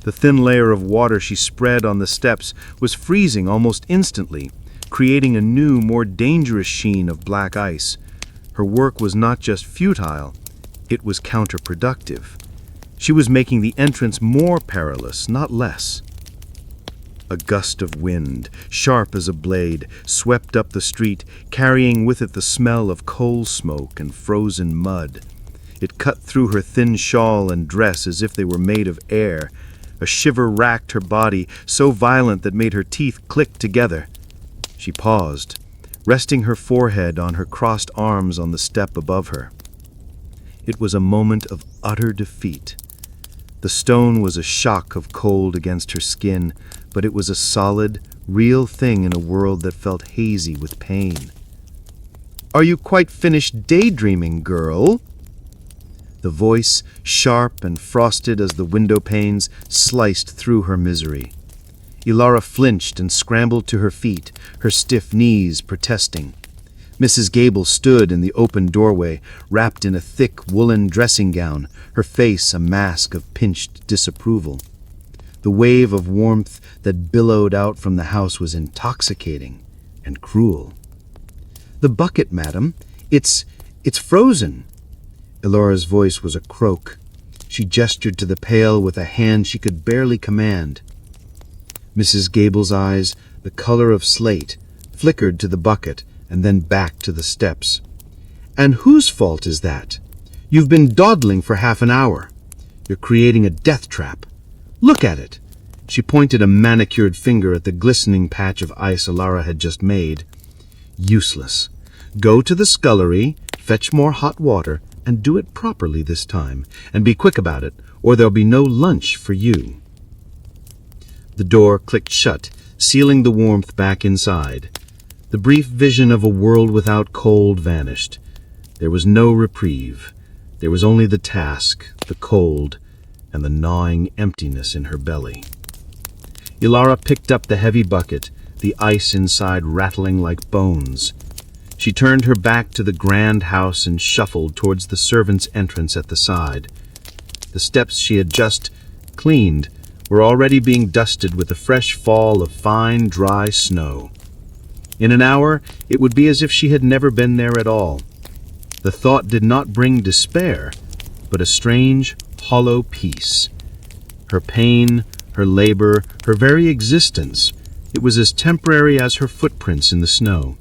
The thin layer of water she spread on the steps was freezing almost instantly, creating a new, more dangerous sheen of black ice. Her work was not just futile, it was counterproductive. She was making the entrance more perilous, not less. A gust of wind, sharp as a blade, swept up the street, carrying with it the smell of coal smoke and frozen mud. It cut through her thin shawl and dress as if they were made of air. A shiver racked her body, so violent that made her teeth click together. She paused, resting her forehead on her crossed arms on the step above her. It was a moment of utter defeat. The stone was a shock of cold against her skin, but it was a solid, real thing in a world that felt hazy with pain. "Are you quite finished daydreaming, girl?" The voice, sharp and frosted as the window panes, sliced through her misery. Ilara flinched and scrambled to her feet, her stiff knees protesting. Mrs. Gable stood in the open doorway, wrapped in a thick woolen dressing gown, her face a mask of pinched disapproval. The wave of warmth that billowed out from the house was intoxicating and cruel. "The bucket, madam. It's frozen." Ilara's voice was a croak. She gestured to the pail with a hand she could barely command. Mrs. Gable's eyes, the color of slate, flickered to the bucket and then back to the steps. "And whose fault is that? You've been dawdling for half an hour. You're creating a death trap. Look at it." She pointed a manicured finger at the glistening patch of ice Ilara had just made. "Useless. Go to the scullery, fetch more hot water, and do it properly this time, and be quick about it, or there'll be no lunch for you." The door clicked shut, sealing the warmth back inside. The brief vision of a world without cold vanished. There was no reprieve. There was only the task, the cold, and the gnawing emptiness in her belly. Ilara picked up the heavy bucket, the ice inside rattling like bones. She turned her back to the grand house and shuffled towards the servants' entrance at the side. The steps she had just cleaned were already being dusted with a fresh fall of fine, dry snow. In an hour, it would be as if she had never been there at all. The thought did not bring despair, but a strange, hollow peace. Her pain, her labor, her very existence, it was as temporary as her footprints in the snow.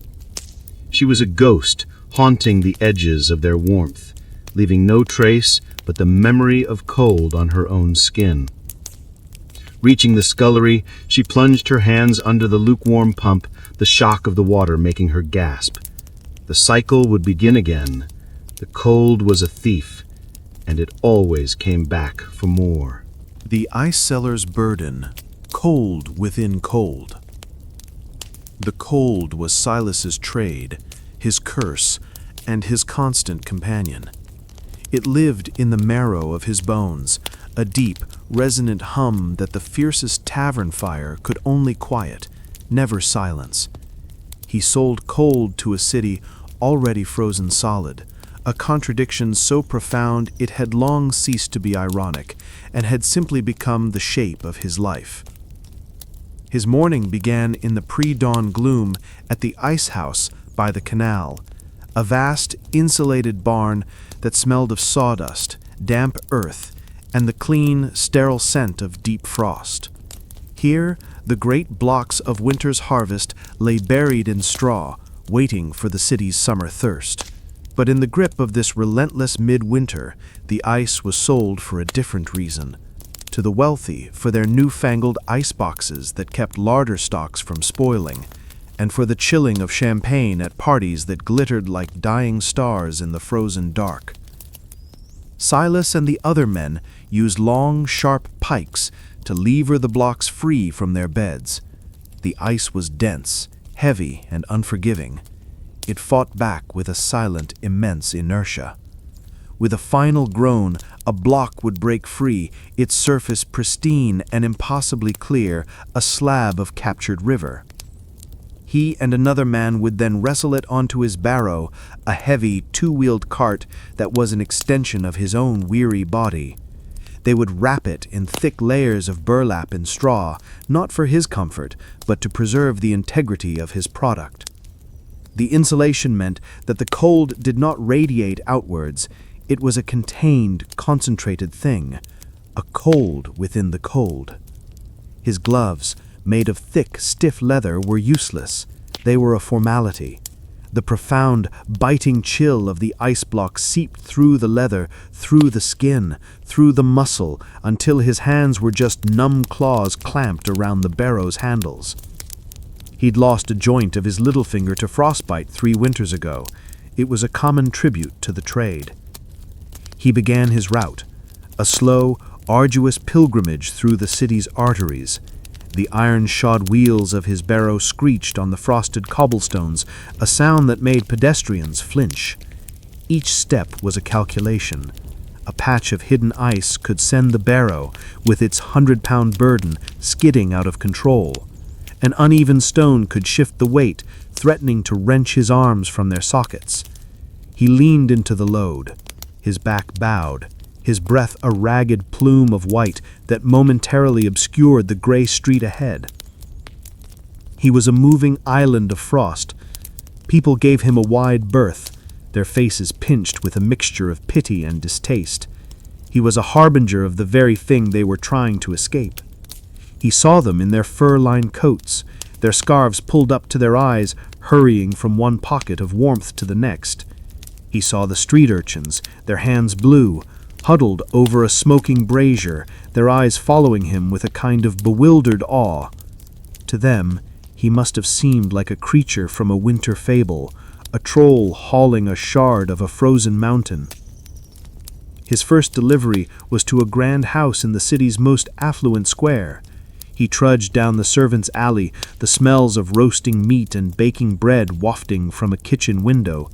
She was a ghost, haunting the edges of their warmth, leaving no trace but the memory of cold on her own skin. Reaching the scullery, she plunged her hands under the lukewarm pump, the shock of the water making her gasp. The The cycle would begin again. The cold was a thief, and it always came back for more. The ice seller's burden, cold within cold. The cold was Silas's trade, his curse, and his constant companion. It lived in the marrow of his bones, a deep, resonant hum that the fiercest tavern fire could only quiet, never silence. He sold cold to a city already frozen solid, a contradiction so profound it had long ceased to be ironic and had simply become the shape of his life. His morning began in the pre-dawn gloom at the ice house by the canal, a vast, insulated barn that smelled of sawdust, damp earth, and the clean, sterile scent of deep frost. Here, the great blocks of winter's harvest lay buried in straw, waiting for the city's summer thirst. But in the grip of this relentless midwinter, the ice was sold for a different reason. To the wealthy, for their newfangled ice boxes that kept larder stocks from spoiling, and for the chilling of champagne at parties that glittered like dying stars in the frozen dark. Silas and the other men used long, sharp pikes to lever the blocks free from their beds. The ice was dense, heavy, and unforgiving. It fought back with a silent, immense inertia. With a final groan, a block would break free, its surface pristine and impossibly clear, a slab of captured river. He and another man would then wrestle it onto his barrow, a heavy, two-wheeled cart that was an extension of his own weary body. They would wrap it in thick layers of burlap and straw, not for his comfort, but to preserve the integrity of his product. The insulation meant that the cold did not radiate outwards. It was a contained, concentrated thing, a cold within the cold. His gloves, made of thick, stiff leather, were useless. They were a formality. The profound, biting chill of the ice block seeped through the leather, through the skin, through the muscle, until his hands were just numb claws clamped around the barrow's handles. He'd lost a joint of his little finger to frostbite 3 winters ago. It was a common tribute to the trade. He began his route, a slow, arduous pilgrimage through the city's arteries. The iron-shod wheels of his barrow screeched on the frosted cobblestones, a sound that made pedestrians flinch. Each step was a calculation. A patch of hidden ice could send the barrow, with its 100-pound burden, skidding out of control. An uneven stone could shift the weight, threatening to wrench his arms from their sockets. He leaned into the load, his back bowed, his breath a ragged plume of white that momentarily obscured the gray street ahead. He was a moving island of frost. People gave him a wide berth, their faces pinched with a mixture of pity and distaste. He was a harbinger of the very thing they were trying to escape. He saw them in their fur-lined coats, their scarves pulled up to their eyes, hurrying from one pocket of warmth to the next. He saw the street urchins, their hands blue, huddled over a smoking brazier, their eyes following him with a kind of bewildered awe. To them, he must have seemed like a creature from a winter fable, a troll hauling a shard of a frozen mountain. His first delivery was to a grand house in the city's most affluent square. He trudged down the servants' alley, the smells of roasting meat and baking bread wafting from a kitchen window.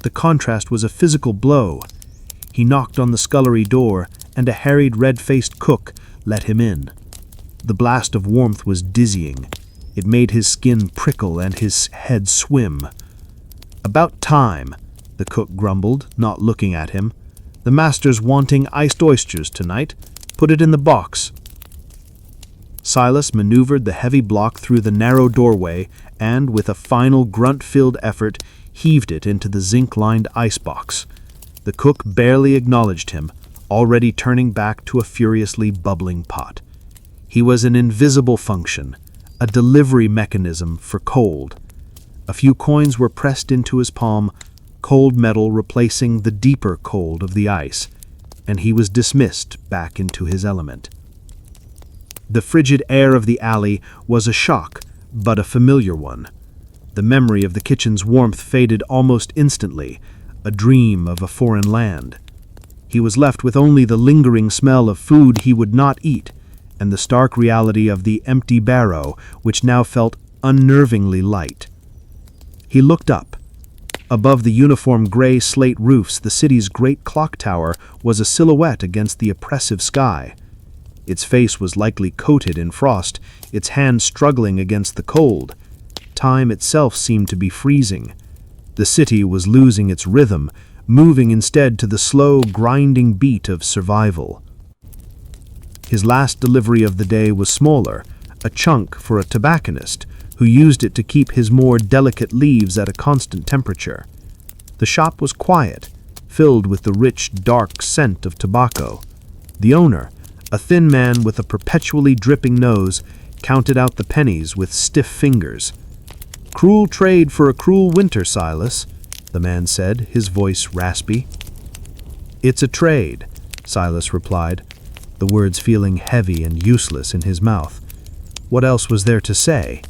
The contrast was a physical blow. He knocked on the scullery door, and a harried, red-faced cook let him in. The blast of warmth was dizzying. It made his skin prickle and his head swim. "About time," the cook grumbled, not looking at him. "The master's wanting iced oysters tonight. Put it in the box." Silas maneuvered the heavy block through the narrow doorway and, with a final grunt-filled effort, heaved it into the zinc-lined icebox. The cook barely acknowledged him, already turning back to a furiously bubbling pot. He was an invisible function, a delivery mechanism for cold. A few coins were pressed into his palm, cold metal replacing the deeper cold of the ice, and he was dismissed back into his element. The frigid air of the alley was a shock, but a familiar one. The memory of the kitchen's warmth faded almost instantly, a dream of a foreign land. He was left with only the lingering smell of food he would not eat, and the stark reality of the empty barrow, which now felt unnervingly light. He looked up. Above the uniform gray slate roofs, the city's great clock tower was a silhouette against the oppressive sky. Its face was likely coated in frost, its hands struggling against the cold. Time itself seemed to be freezing. The city was losing its rhythm, moving instead to the slow, grinding beat of survival. His last delivery of the day was smaller, a chunk for a tobacconist, who used it to keep his more delicate leaves at a constant temperature. The shop was quiet, filled with the rich, dark scent of tobacco. The owner, a thin man with a perpetually dripping nose, counted out the pennies with stiff fingers. "Cruel trade for a cruel winter, Silas," the man said, his voice raspy. "It's a trade," Silas replied, the words feeling heavy and useless in his mouth. What else was there to say?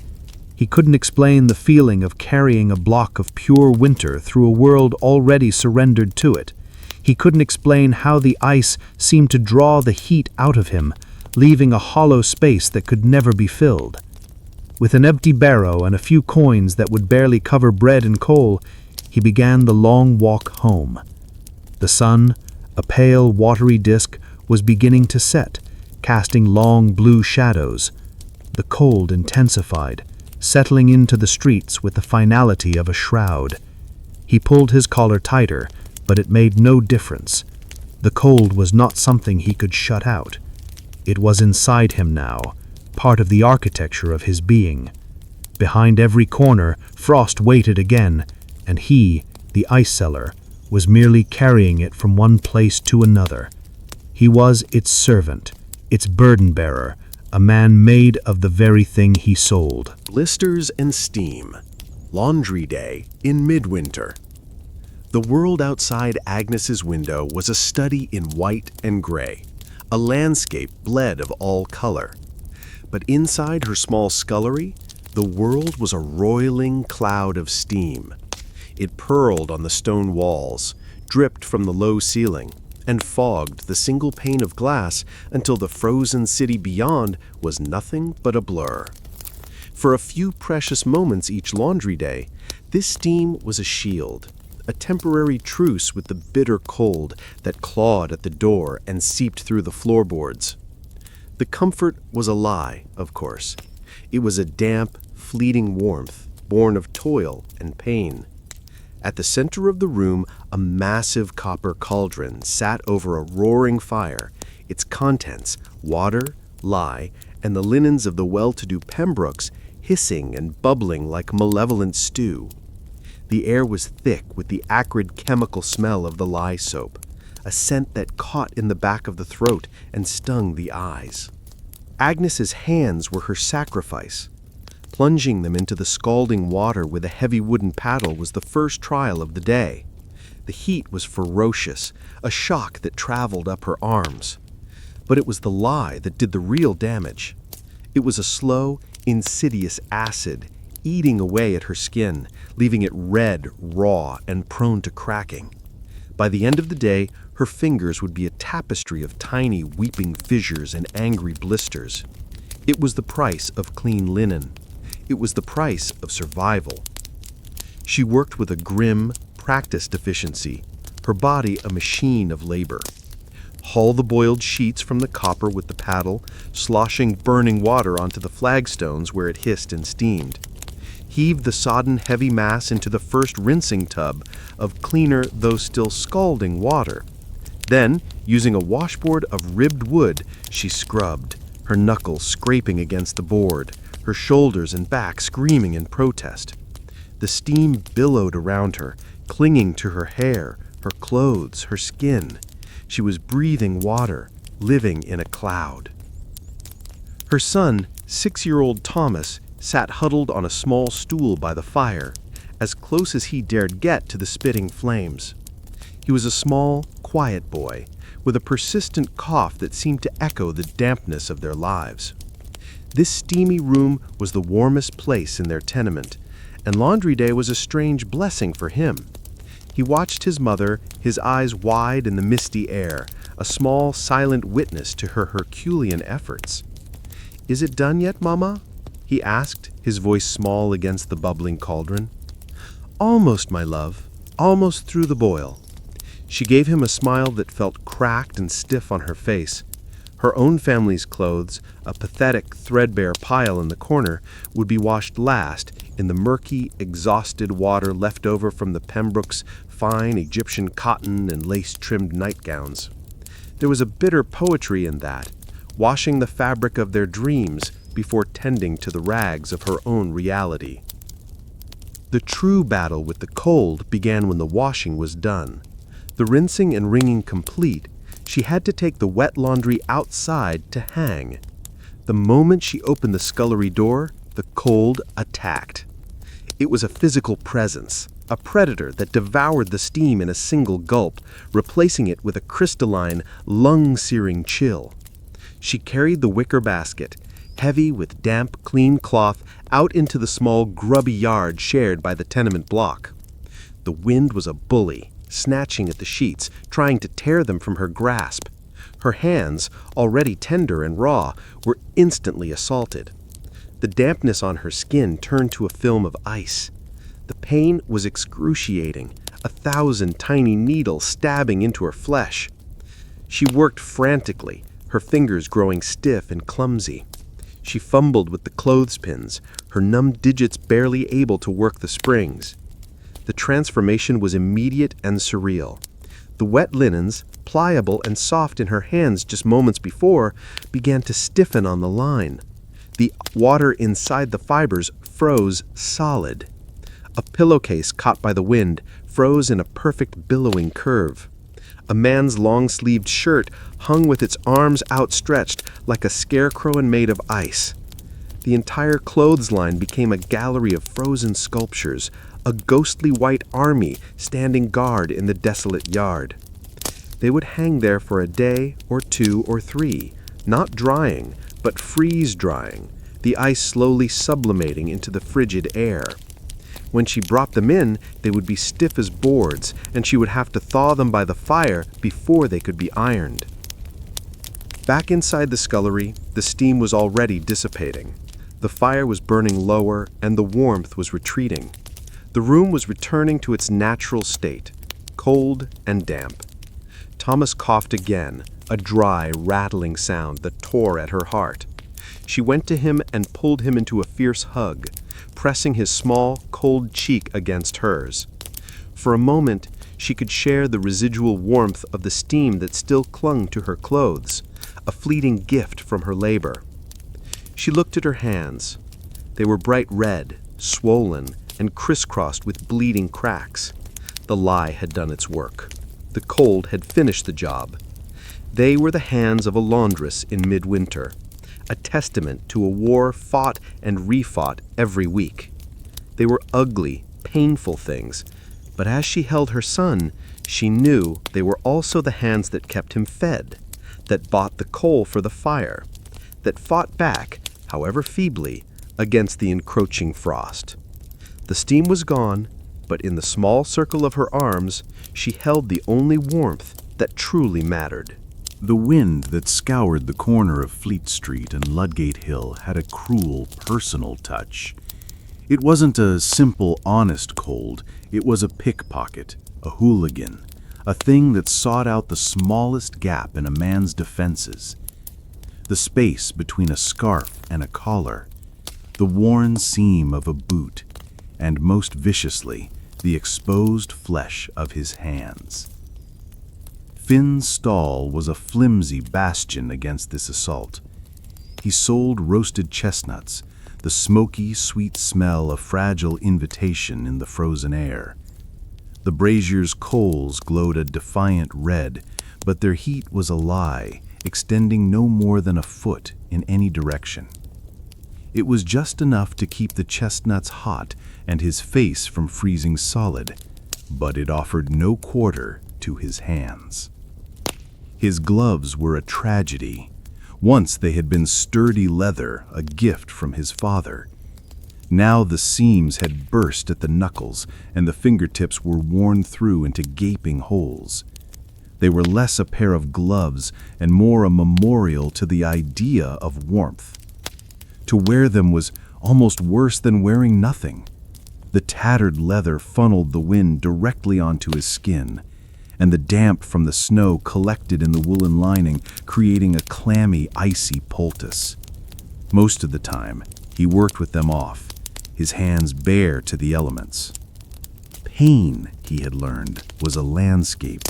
He couldn't explain the feeling of carrying a block of pure winter through a world already surrendered to it. He couldn't explain how the ice seemed to draw the heat out of him, leaving a hollow space that could never be filled. With an empty barrow and a few coins that would barely cover bread and coal, he began the long walk home. The sun, a pale, watery disk, was beginning to set, casting long blue shadows. The cold intensified, settling into the streets with the finality of a shroud. He pulled his collar tighter, but it made no difference. The cold was not something he could shut out. It was inside him now, part of the architecture of his being. Behind every corner, frost waited again, and he, the ice seller, was merely carrying it from one place to another. He was its servant, its burden-bearer, a man made of the very thing he sold. Blisters and steam. Laundry day in midwinter. The world outside Agnes's window was a study in white and gray, a landscape bled of all color. But inside her small scullery, the world was a roiling cloud of steam. It purled on the stone walls, dripped from the low ceiling, and fogged the single pane of glass until the frozen city beyond was nothing but a blur. For a few precious moments each laundry day, this steam was a shield, a temporary truce with the bitter cold that clawed at the door and seeped through the floorboards. The comfort was a lie, of course. It was a damp, fleeting warmth, born of toil and pain. At the center of the room, a massive copper cauldron sat over a roaring fire, its contents, water, lye, and the linens of the well-to-do Pembrokes, hissing and bubbling like malevolent stew. The air was thick with the acrid chemical smell of the lye soap, a scent that caught in the back of the throat and stung the eyes. Agnes's hands were her sacrifice. Plunging them into the scalding water with a heavy wooden paddle was the first trial of the day. The heat was ferocious, a shock that traveled up her arms. But it was the lye that did the real damage. It was a slow, insidious acid, eating away at her skin, leaving it red, raw, and prone to cracking. By the end of the day, her fingers would be a tapestry of tiny, weeping fissures and angry blisters. It was the price of clean linen. It was the price of survival. She worked with a grim, practiced efficiency, her body a machine of labor. Haul the boiled sheets from the copper with the paddle, sloshing burning water onto the flagstones where it hissed and steamed. Heave the sodden heavy mass into the first rinsing tub of cleaner though still scalding water. Then, using a washboard of ribbed wood, she scrubbed, her knuckles scraping against the board, her shoulders and back screaming in protest. The steam billowed around her, clinging to her hair, her clothes, her skin. She was breathing water, living in a cloud. Her son, 6-year-old Thomas, sat huddled on a small stool by the fire, as close as he dared get to the spitting flames. He was a small, quiet boy, with a persistent cough that seemed to echo the dampness of their lives. This steamy room was the warmest place in their tenement, and laundry day was a strange blessing for him. He watched his mother, his eyes wide in the misty air, a small, silent witness to her Herculean efforts. "Is it done yet, Mama?" he asked, his voice small against the bubbling cauldron. "Almost, my love, almost through the boil." She gave him a smile that felt cracked and stiff on her face. Her own family's clothes, a pathetic, threadbare pile in the corner, would be washed last in the murky, exhausted water left over from the Pembrokes' fine Egyptian cotton and lace-trimmed nightgowns. There was a bitter poetry in that, washing the fabric of their dreams before tending to the rags of her own reality. The true battle with the cold began when the washing was done. The rinsing and wringing complete, she had to take the wet laundry outside to hang. The moment she opened the scullery door, the cold attacked. It was a physical presence, a predator that devoured the steam in a single gulp, replacing it with a crystalline, lung-searing chill. She carried the wicker basket, heavy with damp, clean cloth, out into the small, grubby yard shared by the tenement block. The wind was a bully, snatching at the sheets, trying to tear them from her grasp. Her hands, already tender and raw, were instantly assaulted. The dampness on her skin turned to a film of ice. The pain was excruciating, 1,000 tiny needles stabbing into her flesh. She worked frantically, her fingers growing stiff and clumsy. She fumbled with the clothespins, her numb digits barely able to work the springs. The transformation was immediate and surreal. The wet linens, pliable and soft in her hands just moments before, began to stiffen on the line. The water inside the fibers froze solid. A pillowcase caught by the wind froze in a perfect billowing curve. A man's long-sleeved shirt hung with its arms outstretched like a scarecrow and made of ice. The entire clothesline became a gallery of frozen sculptures, a ghostly white army standing guard in the desolate yard. They would hang there for a day or 2 or 3, not drying, but freeze-drying, the ice slowly sublimating into the frigid air. When she brought them in, they would be stiff as boards, and she would have to thaw them by the fire before they could be ironed. Back inside the scullery, the steam was already dissipating. The fire was burning lower, and the warmth was retreating. The room was returning to its natural state, cold and damp. Thomas coughed again, a dry, rattling sound that tore at her heart. She went to him and pulled him into a fierce hug, pressing his small, cold cheek against hers. For a moment, she could share the residual warmth of the steam that still clung to her clothes, a fleeting gift from her labor. She looked at her hands. They were bright red, swollen, and crisscrossed with bleeding cracks. The lye had done its work. The cold had finished the job. They were the hands of a laundress in midwinter, a testament to a war fought and refought every week. They were ugly, painful things, but as she held her son, she knew they were also the hands that kept him fed, that bought the coal for the fire, that fought back, however feebly, against the encroaching frost. The steam was gone, but in the small circle of her arms, she held the only warmth that truly mattered. The wind that scoured the corner of Fleet Street and Ludgate Hill had a cruel, personal touch. It wasn't a simple, honest cold. It was a pickpocket, a hooligan, a thing that sought out the smallest gap in a man's defenses. The space between a scarf and a collar, the worn seam of a boot, and most viciously, the exposed flesh of his hands. Finn's stall was a flimsy bastion against this assault. He sold roasted chestnuts, the smoky, sweet smell of fragile invitation in the frozen air. The brazier's coals glowed a defiant red, but their heat was a lie, extending no more than a foot in any direction. It was just enough to keep the chestnuts hot and his face from freezing solid, but it offered no quarter to his hands. His gloves were a tragedy. Once they had been sturdy leather, a gift from his father. Now the seams had burst at the knuckles, and the fingertips were worn through into gaping holes. They were less a pair of gloves and more a memorial to the idea of warmth. To wear them was almost worse than wearing nothing. The tattered leather funneled the wind directly onto his skin, and the damp from the snow collected in the woolen lining, creating a clammy, icy poultice. Most of the time, he worked with them off, his hands bare to the elements. Pain, he had learned, was a landscape.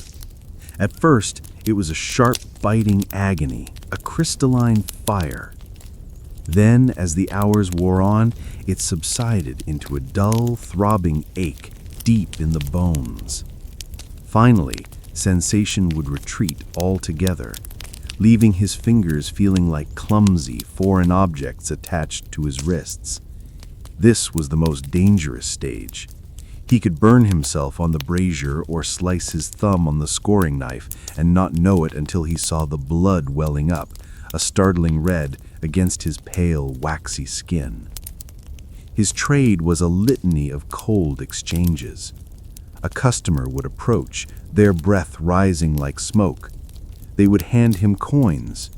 At first, it was a sharp, biting agony, a crystalline fire. Then, as the hours wore on, it subsided into a dull, throbbing ache deep in the bones. Finally, sensation would retreat altogether, leaving his fingers feeling like clumsy, foreign objects attached to his wrists. This was the most dangerous stage. He could burn himself on the brazier or slice his thumb on the scoring knife and not know it until he saw the blood welling up, a startling red against his pale, waxy skin. His trade was a litany of cold exchanges. A customer would approach, their breath rising like smoke. They would hand him coins.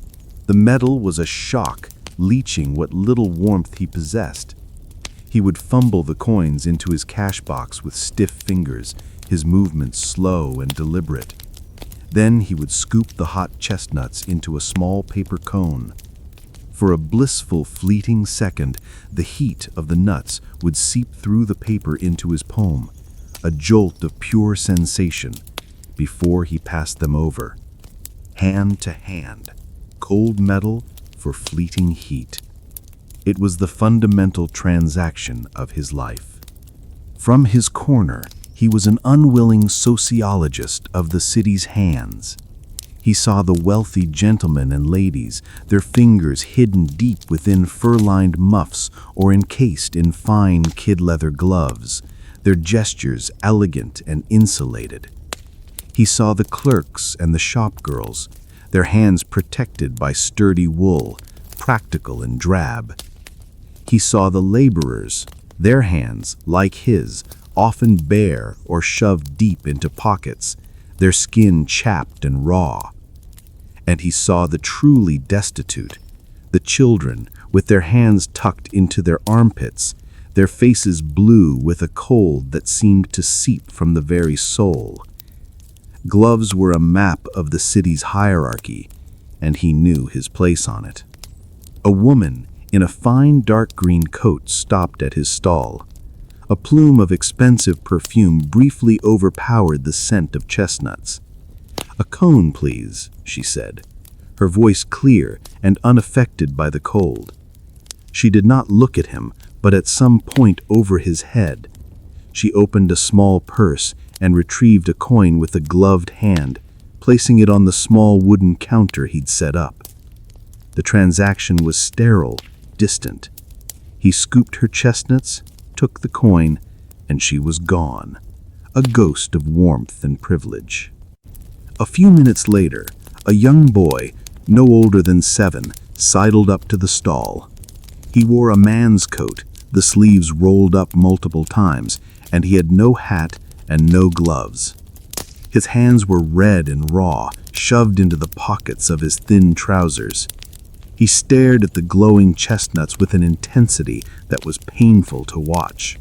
The metal was a shock, leaching what little warmth he possessed. He would fumble the coins into his cash box with stiff fingers, his movements slow and deliberate. Then he would scoop the hot chestnuts into a small paper cone. For a blissful, fleeting second, the heat of the nuts would seep through the paper into his palm, a jolt of pure sensation, before he passed them over. Hand to hand, cold metal for fleeting heat. It was the fundamental transaction of his life. From his corner, he was an unwilling sociologist of the city's hands. He saw the wealthy gentlemen and ladies, their fingers hidden deep within fur-lined muffs or encased in fine kid-leather gloves, their gestures elegant and insulated. He saw the clerks and the shop girls, their hands protected by sturdy wool, practical and drab. He saw the laborers, their hands, like his, often bare or shoved deep into pockets, their skin chapped and raw. And he saw the truly destitute, the children with their hands tucked into their armpits, their faces blue with a cold that seemed to seep from the very soul. Gloves were a map of the city's hierarchy, and he knew his place on it. A woman in a fine dark green coat stopped at his stall. A plume of expensive perfume briefly overpowered the scent of chestnuts. "A cone, please," she said, her voice clear and unaffected by the cold. She did not look at him, but at some point over his head. She opened a small purse and retrieved a coin with a gloved hand, placing it on the small wooden counter he'd set up. The transaction was sterile, distant. He scooped her chestnuts, took the coin, and she was gone, a ghost of warmth and privilege. A few minutes later, a young boy, no older than 7, sidled up to the stall. He wore a man's coat, the sleeves rolled up multiple times, and he had no hat and no gloves. His hands were red and raw, shoved into the pockets of his thin trousers. He stared at the glowing chestnuts with an intensity that was painful to watch.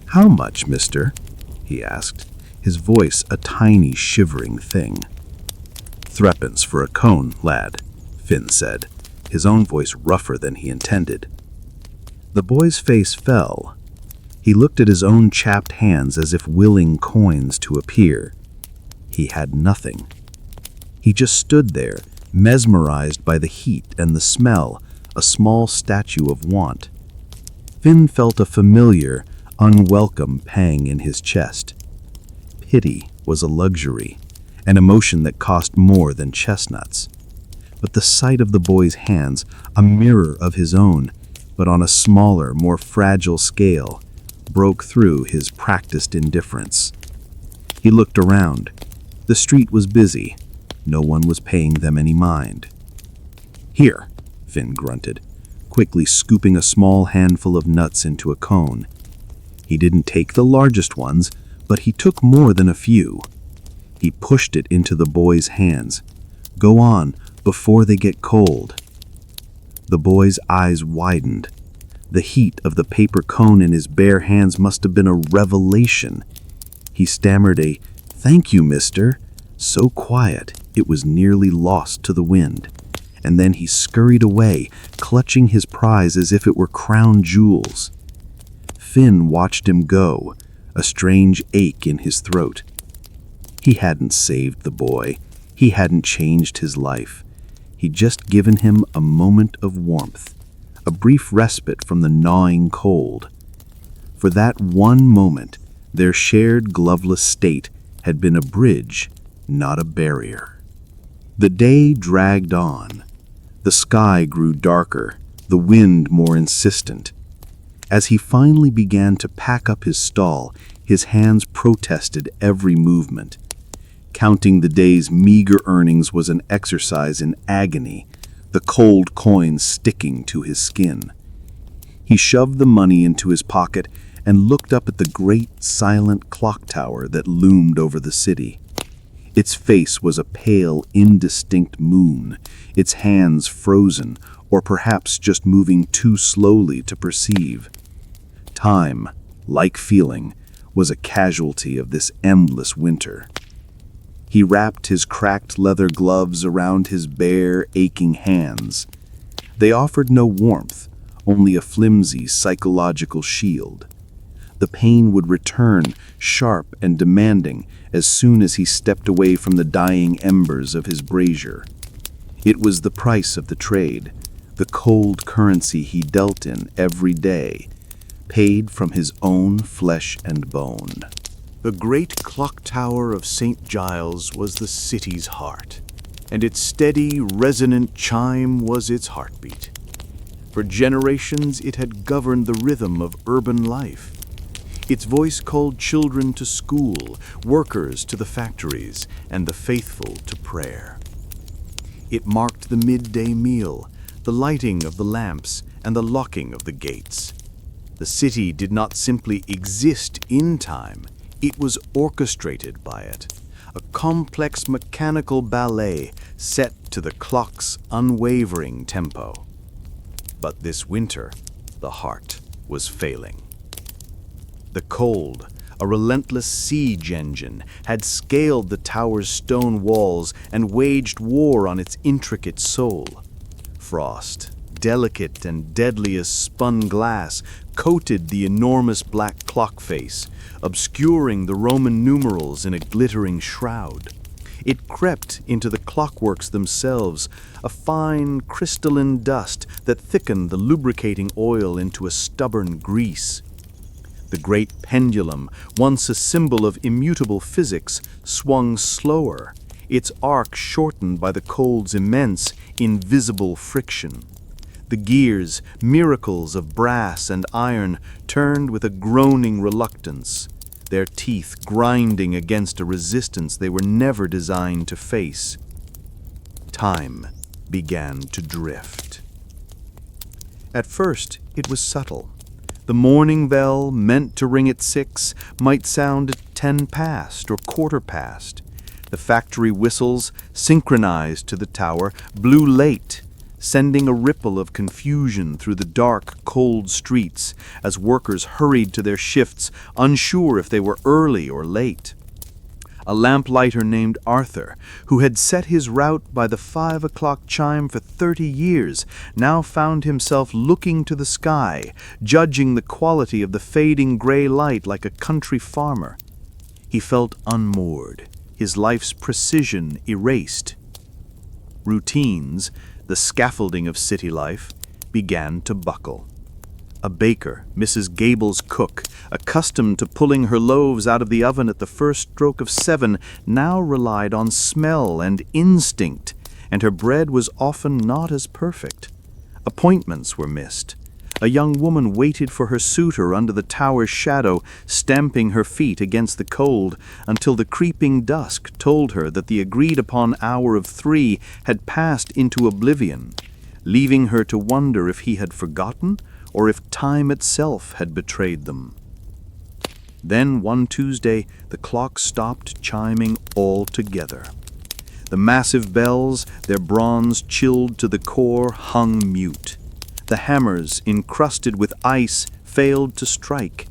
"How much, mister?" he asked, his voice a tiny shivering thing. "Threepence for a cone, lad," Finn said, his own voice rougher than he intended. The boy's face fell. He looked at his own chapped hands as if willing coins to appear. He had nothing. He just stood there, mesmerized by the heat and the smell, a small statue of want. Finn felt a familiar, unwelcome pang in his chest. Pity was a luxury, an emotion that cost more than chestnuts. But the sight of the boy's hands, a mirror of his own, but on a smaller, more fragile scale, broke through his practiced indifference. He looked around. The street was busy. No one was paying them any mind. "Here," Finn grunted, quickly scooping a small handful of nuts into a cone. He didn't take the largest ones, but he took more than a few. He pushed it into the boy's hands. "Go on, before they get cold." The boy's eyes widened. The heat of the paper cone in his bare hands must have been a revelation. He stammered a, "Thank you, mister," so quiet it was nearly lost to the wind. And then he scurried away, clutching his prize as if it were crown jewels. Finn watched him go, a strange ache in his throat. He hadn't saved the boy. He hadn't changed his life. He'd just given him a moment of warmth, a brief respite from the gnawing cold. For that one moment, their shared gloveless state had been a bridge, not a barrier. The day dragged on. The sky grew darker, the wind more insistent. As he finally began to pack up his stall, his hands protested every movement. Counting the day's meager earnings was an exercise in agony, the cold coins sticking to his skin. He shoved the money into his pocket and looked up at the great, silent clock tower that loomed over the city. Its face was a pale, indistinct moon, its hands frozen, or perhaps just moving too slowly to perceive. Time, like feeling, was a casualty of this endless winter. He wrapped his cracked leather gloves around his bare, aching hands. They offered no warmth, only a flimsy psychological shield. The pain would return, sharp and demanding, as soon as he stepped away from the dying embers of his brazier. It was the price of the trade, the cold currency he dealt in every day, paid from his own flesh and bone. The great clock tower of St. Giles was the city's heart, and its steady, resonant chime was its heartbeat. For generations it had governed the rhythm of urban life. Its voice called children to school, workers to the factories, and the faithful to prayer. It marked the midday meal, the lighting of the lamps, and the locking of the gates. The city did not simply exist in time, it was orchestrated by it, a complex mechanical ballet set to the clock's unwavering tempo. But this winter, the heart was failing. The cold, a relentless siege engine, had scaled the tower's stone walls and waged war on its intricate soul. Frost, delicate and deadly as spun glass, coated the enormous black clock face, obscuring the Roman numerals in a glittering shroud. It crept into the clockworks themselves, a fine crystalline dust that thickened the lubricating oil into a stubborn grease. The great pendulum, once a symbol of immutable physics, swung slower, its arc shortened by the cold's immense, invisible friction. The gears, miracles of brass and iron, turned with a groaning reluctance, their teeth grinding against a resistance they were never designed to face. Time began to drift. At first, it was subtle. The morning bell, meant to ring at 6, might sound at 10 past or quarter past. The factory whistles, synchronized to the tower, blew late, sending a ripple of confusion through the dark, cold streets as workers hurried to their shifts, unsure if they were early or late. A lamplighter named Arthur, who had set his route by the 5 o'clock chime for 30 years, now found himself looking to the sky, judging the quality of the fading gray light like a country farmer. He felt unmoored, his life's precision erased. Routines, the scaffolding of city life, began to buckle. A baker, Mrs. Gable's cook, accustomed to pulling her loaves out of the oven at the first stroke of 7, now relied on smell and instinct, and her bread was often not as perfect. Appointments were missed. A young woman waited for her suitor under the tower's shadow, stamping her feet against the cold, until the creeping dusk told her that the agreed-upon hour of 3 had passed into oblivion, leaving her to wonder if he had forgotten or if time itself had betrayed them. Then one Tuesday, the clock stopped chiming altogether. The massive bells, their bronze chilled to the core, hung mute. The hammers, encrusted with ice, failed to strike.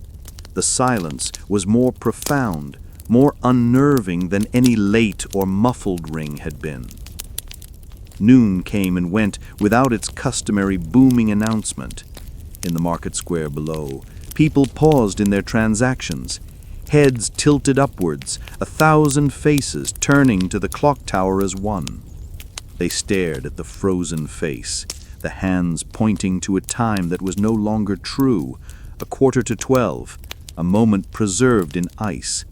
The silence was more profound, more unnerving than any late or muffled ring had been. Noon came and went without its customary booming announcement. In the market square below, people paused in their transactions, heads tilted upwards, 1,000 faces turning to the clock tower as one. They stared at the frozen face, the hands pointing to a time that was no longer true, 11:45, a moment preserved in ice.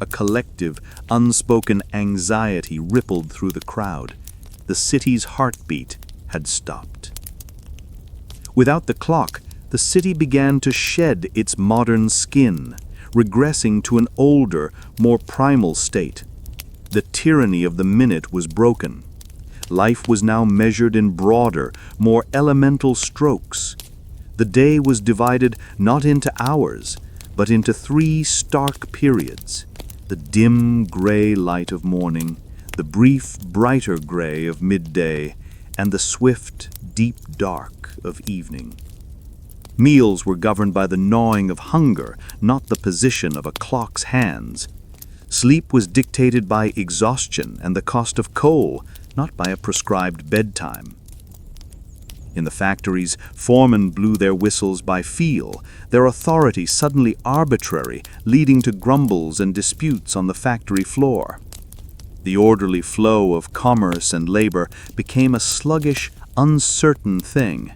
A collective, unspoken anxiety rippled through the crowd. The city's heartbeat had stopped. Without the clock, the city began to shed its modern skin, regressing to an older, more primal state. The tyranny of the minute was broken. Life was now measured in broader, more elemental strokes. The day was divided not into hours, but into 3 stark periods: the dim gray light of morning, the brief, brighter gray of midday, and the swift, deep dark of evening. Meals were governed by the gnawing of hunger, not the position of a clock's hands. Sleep was dictated by exhaustion and the cost of coal, not by a prescribed bedtime. In the factories, foremen blew their whistles by feel, their authority suddenly arbitrary, leading to grumbles and disputes on the factory floor. The orderly flow of commerce and labor became a sluggish, uncertain thing.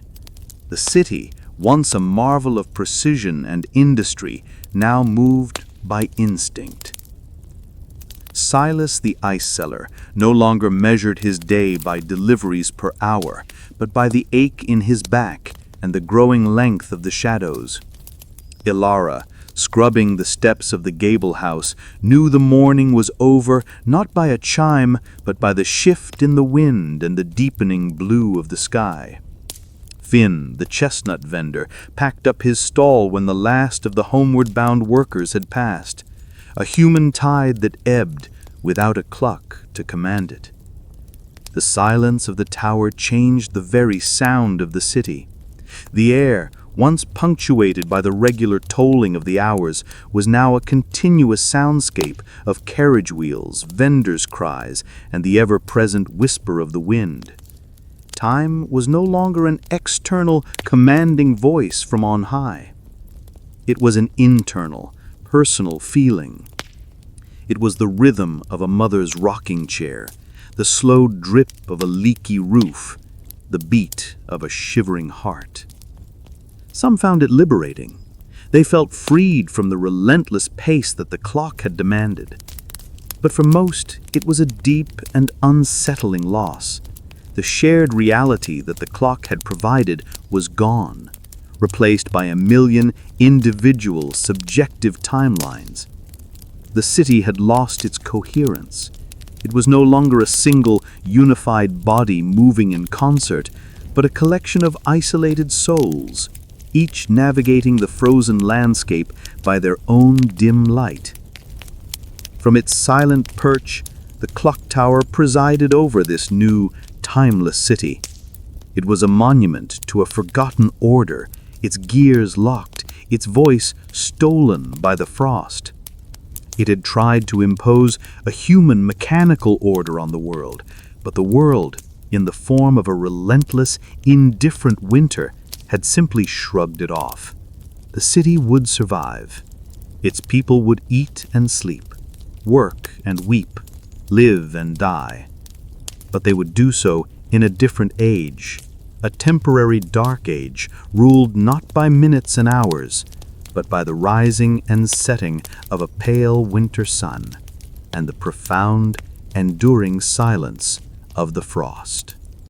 The city, once a marvel of precision and industry, now moved by instinct. Silas the ice seller no longer measured his day by deliveries per hour, but by the ache in his back and the growing length of the shadows. Ilara, scrubbing the steps of the gable house, knew the morning was over not by a chime, but by the shift in the wind and the deepening blue of the sky. Finn, the chestnut vendor, packed up his stall when the last of the homeward-bound workers had passed, a human tide that ebbed without a cluck to command it. The silence of the tower changed the very sound of the city. The air, once punctuated by the regular tolling of the hours, was now a continuous soundscape of carriage wheels, vendors' cries, and the ever-present whisper of the wind. Time was no longer an external, commanding voice from on high. It was an internal, personal feeling. It was the rhythm of a mother's rocking chair, the slow drip of a leaky roof, the beat of a shivering heart. Some found it liberating. They felt freed from the relentless pace that the clock had demanded. But for most, it was a deep and unsettling loss. The shared reality that the clock had provided was gone, replaced by a million individual, subjective timelines. The city had lost its coherence. It was no longer a single, unified body moving in concert, but a collection of isolated souls, each navigating the frozen landscape by their own dim light. From its silent perch, the clock tower presided over this new, timeless city. It was a monument to a forgotten order, its gears locked, its voice stolen by the frost. It had tried to impose a human mechanical order on the world, but the world, in the form of a relentless, indifferent winter, had simply shrugged it off. The city would survive. Its people would eat and sleep, work and weep, live and die. But they would do so in a different age, a temporary dark age ruled not by minutes and hours, but by the rising and setting of a pale winter sun and the profound, enduring silence of the frost.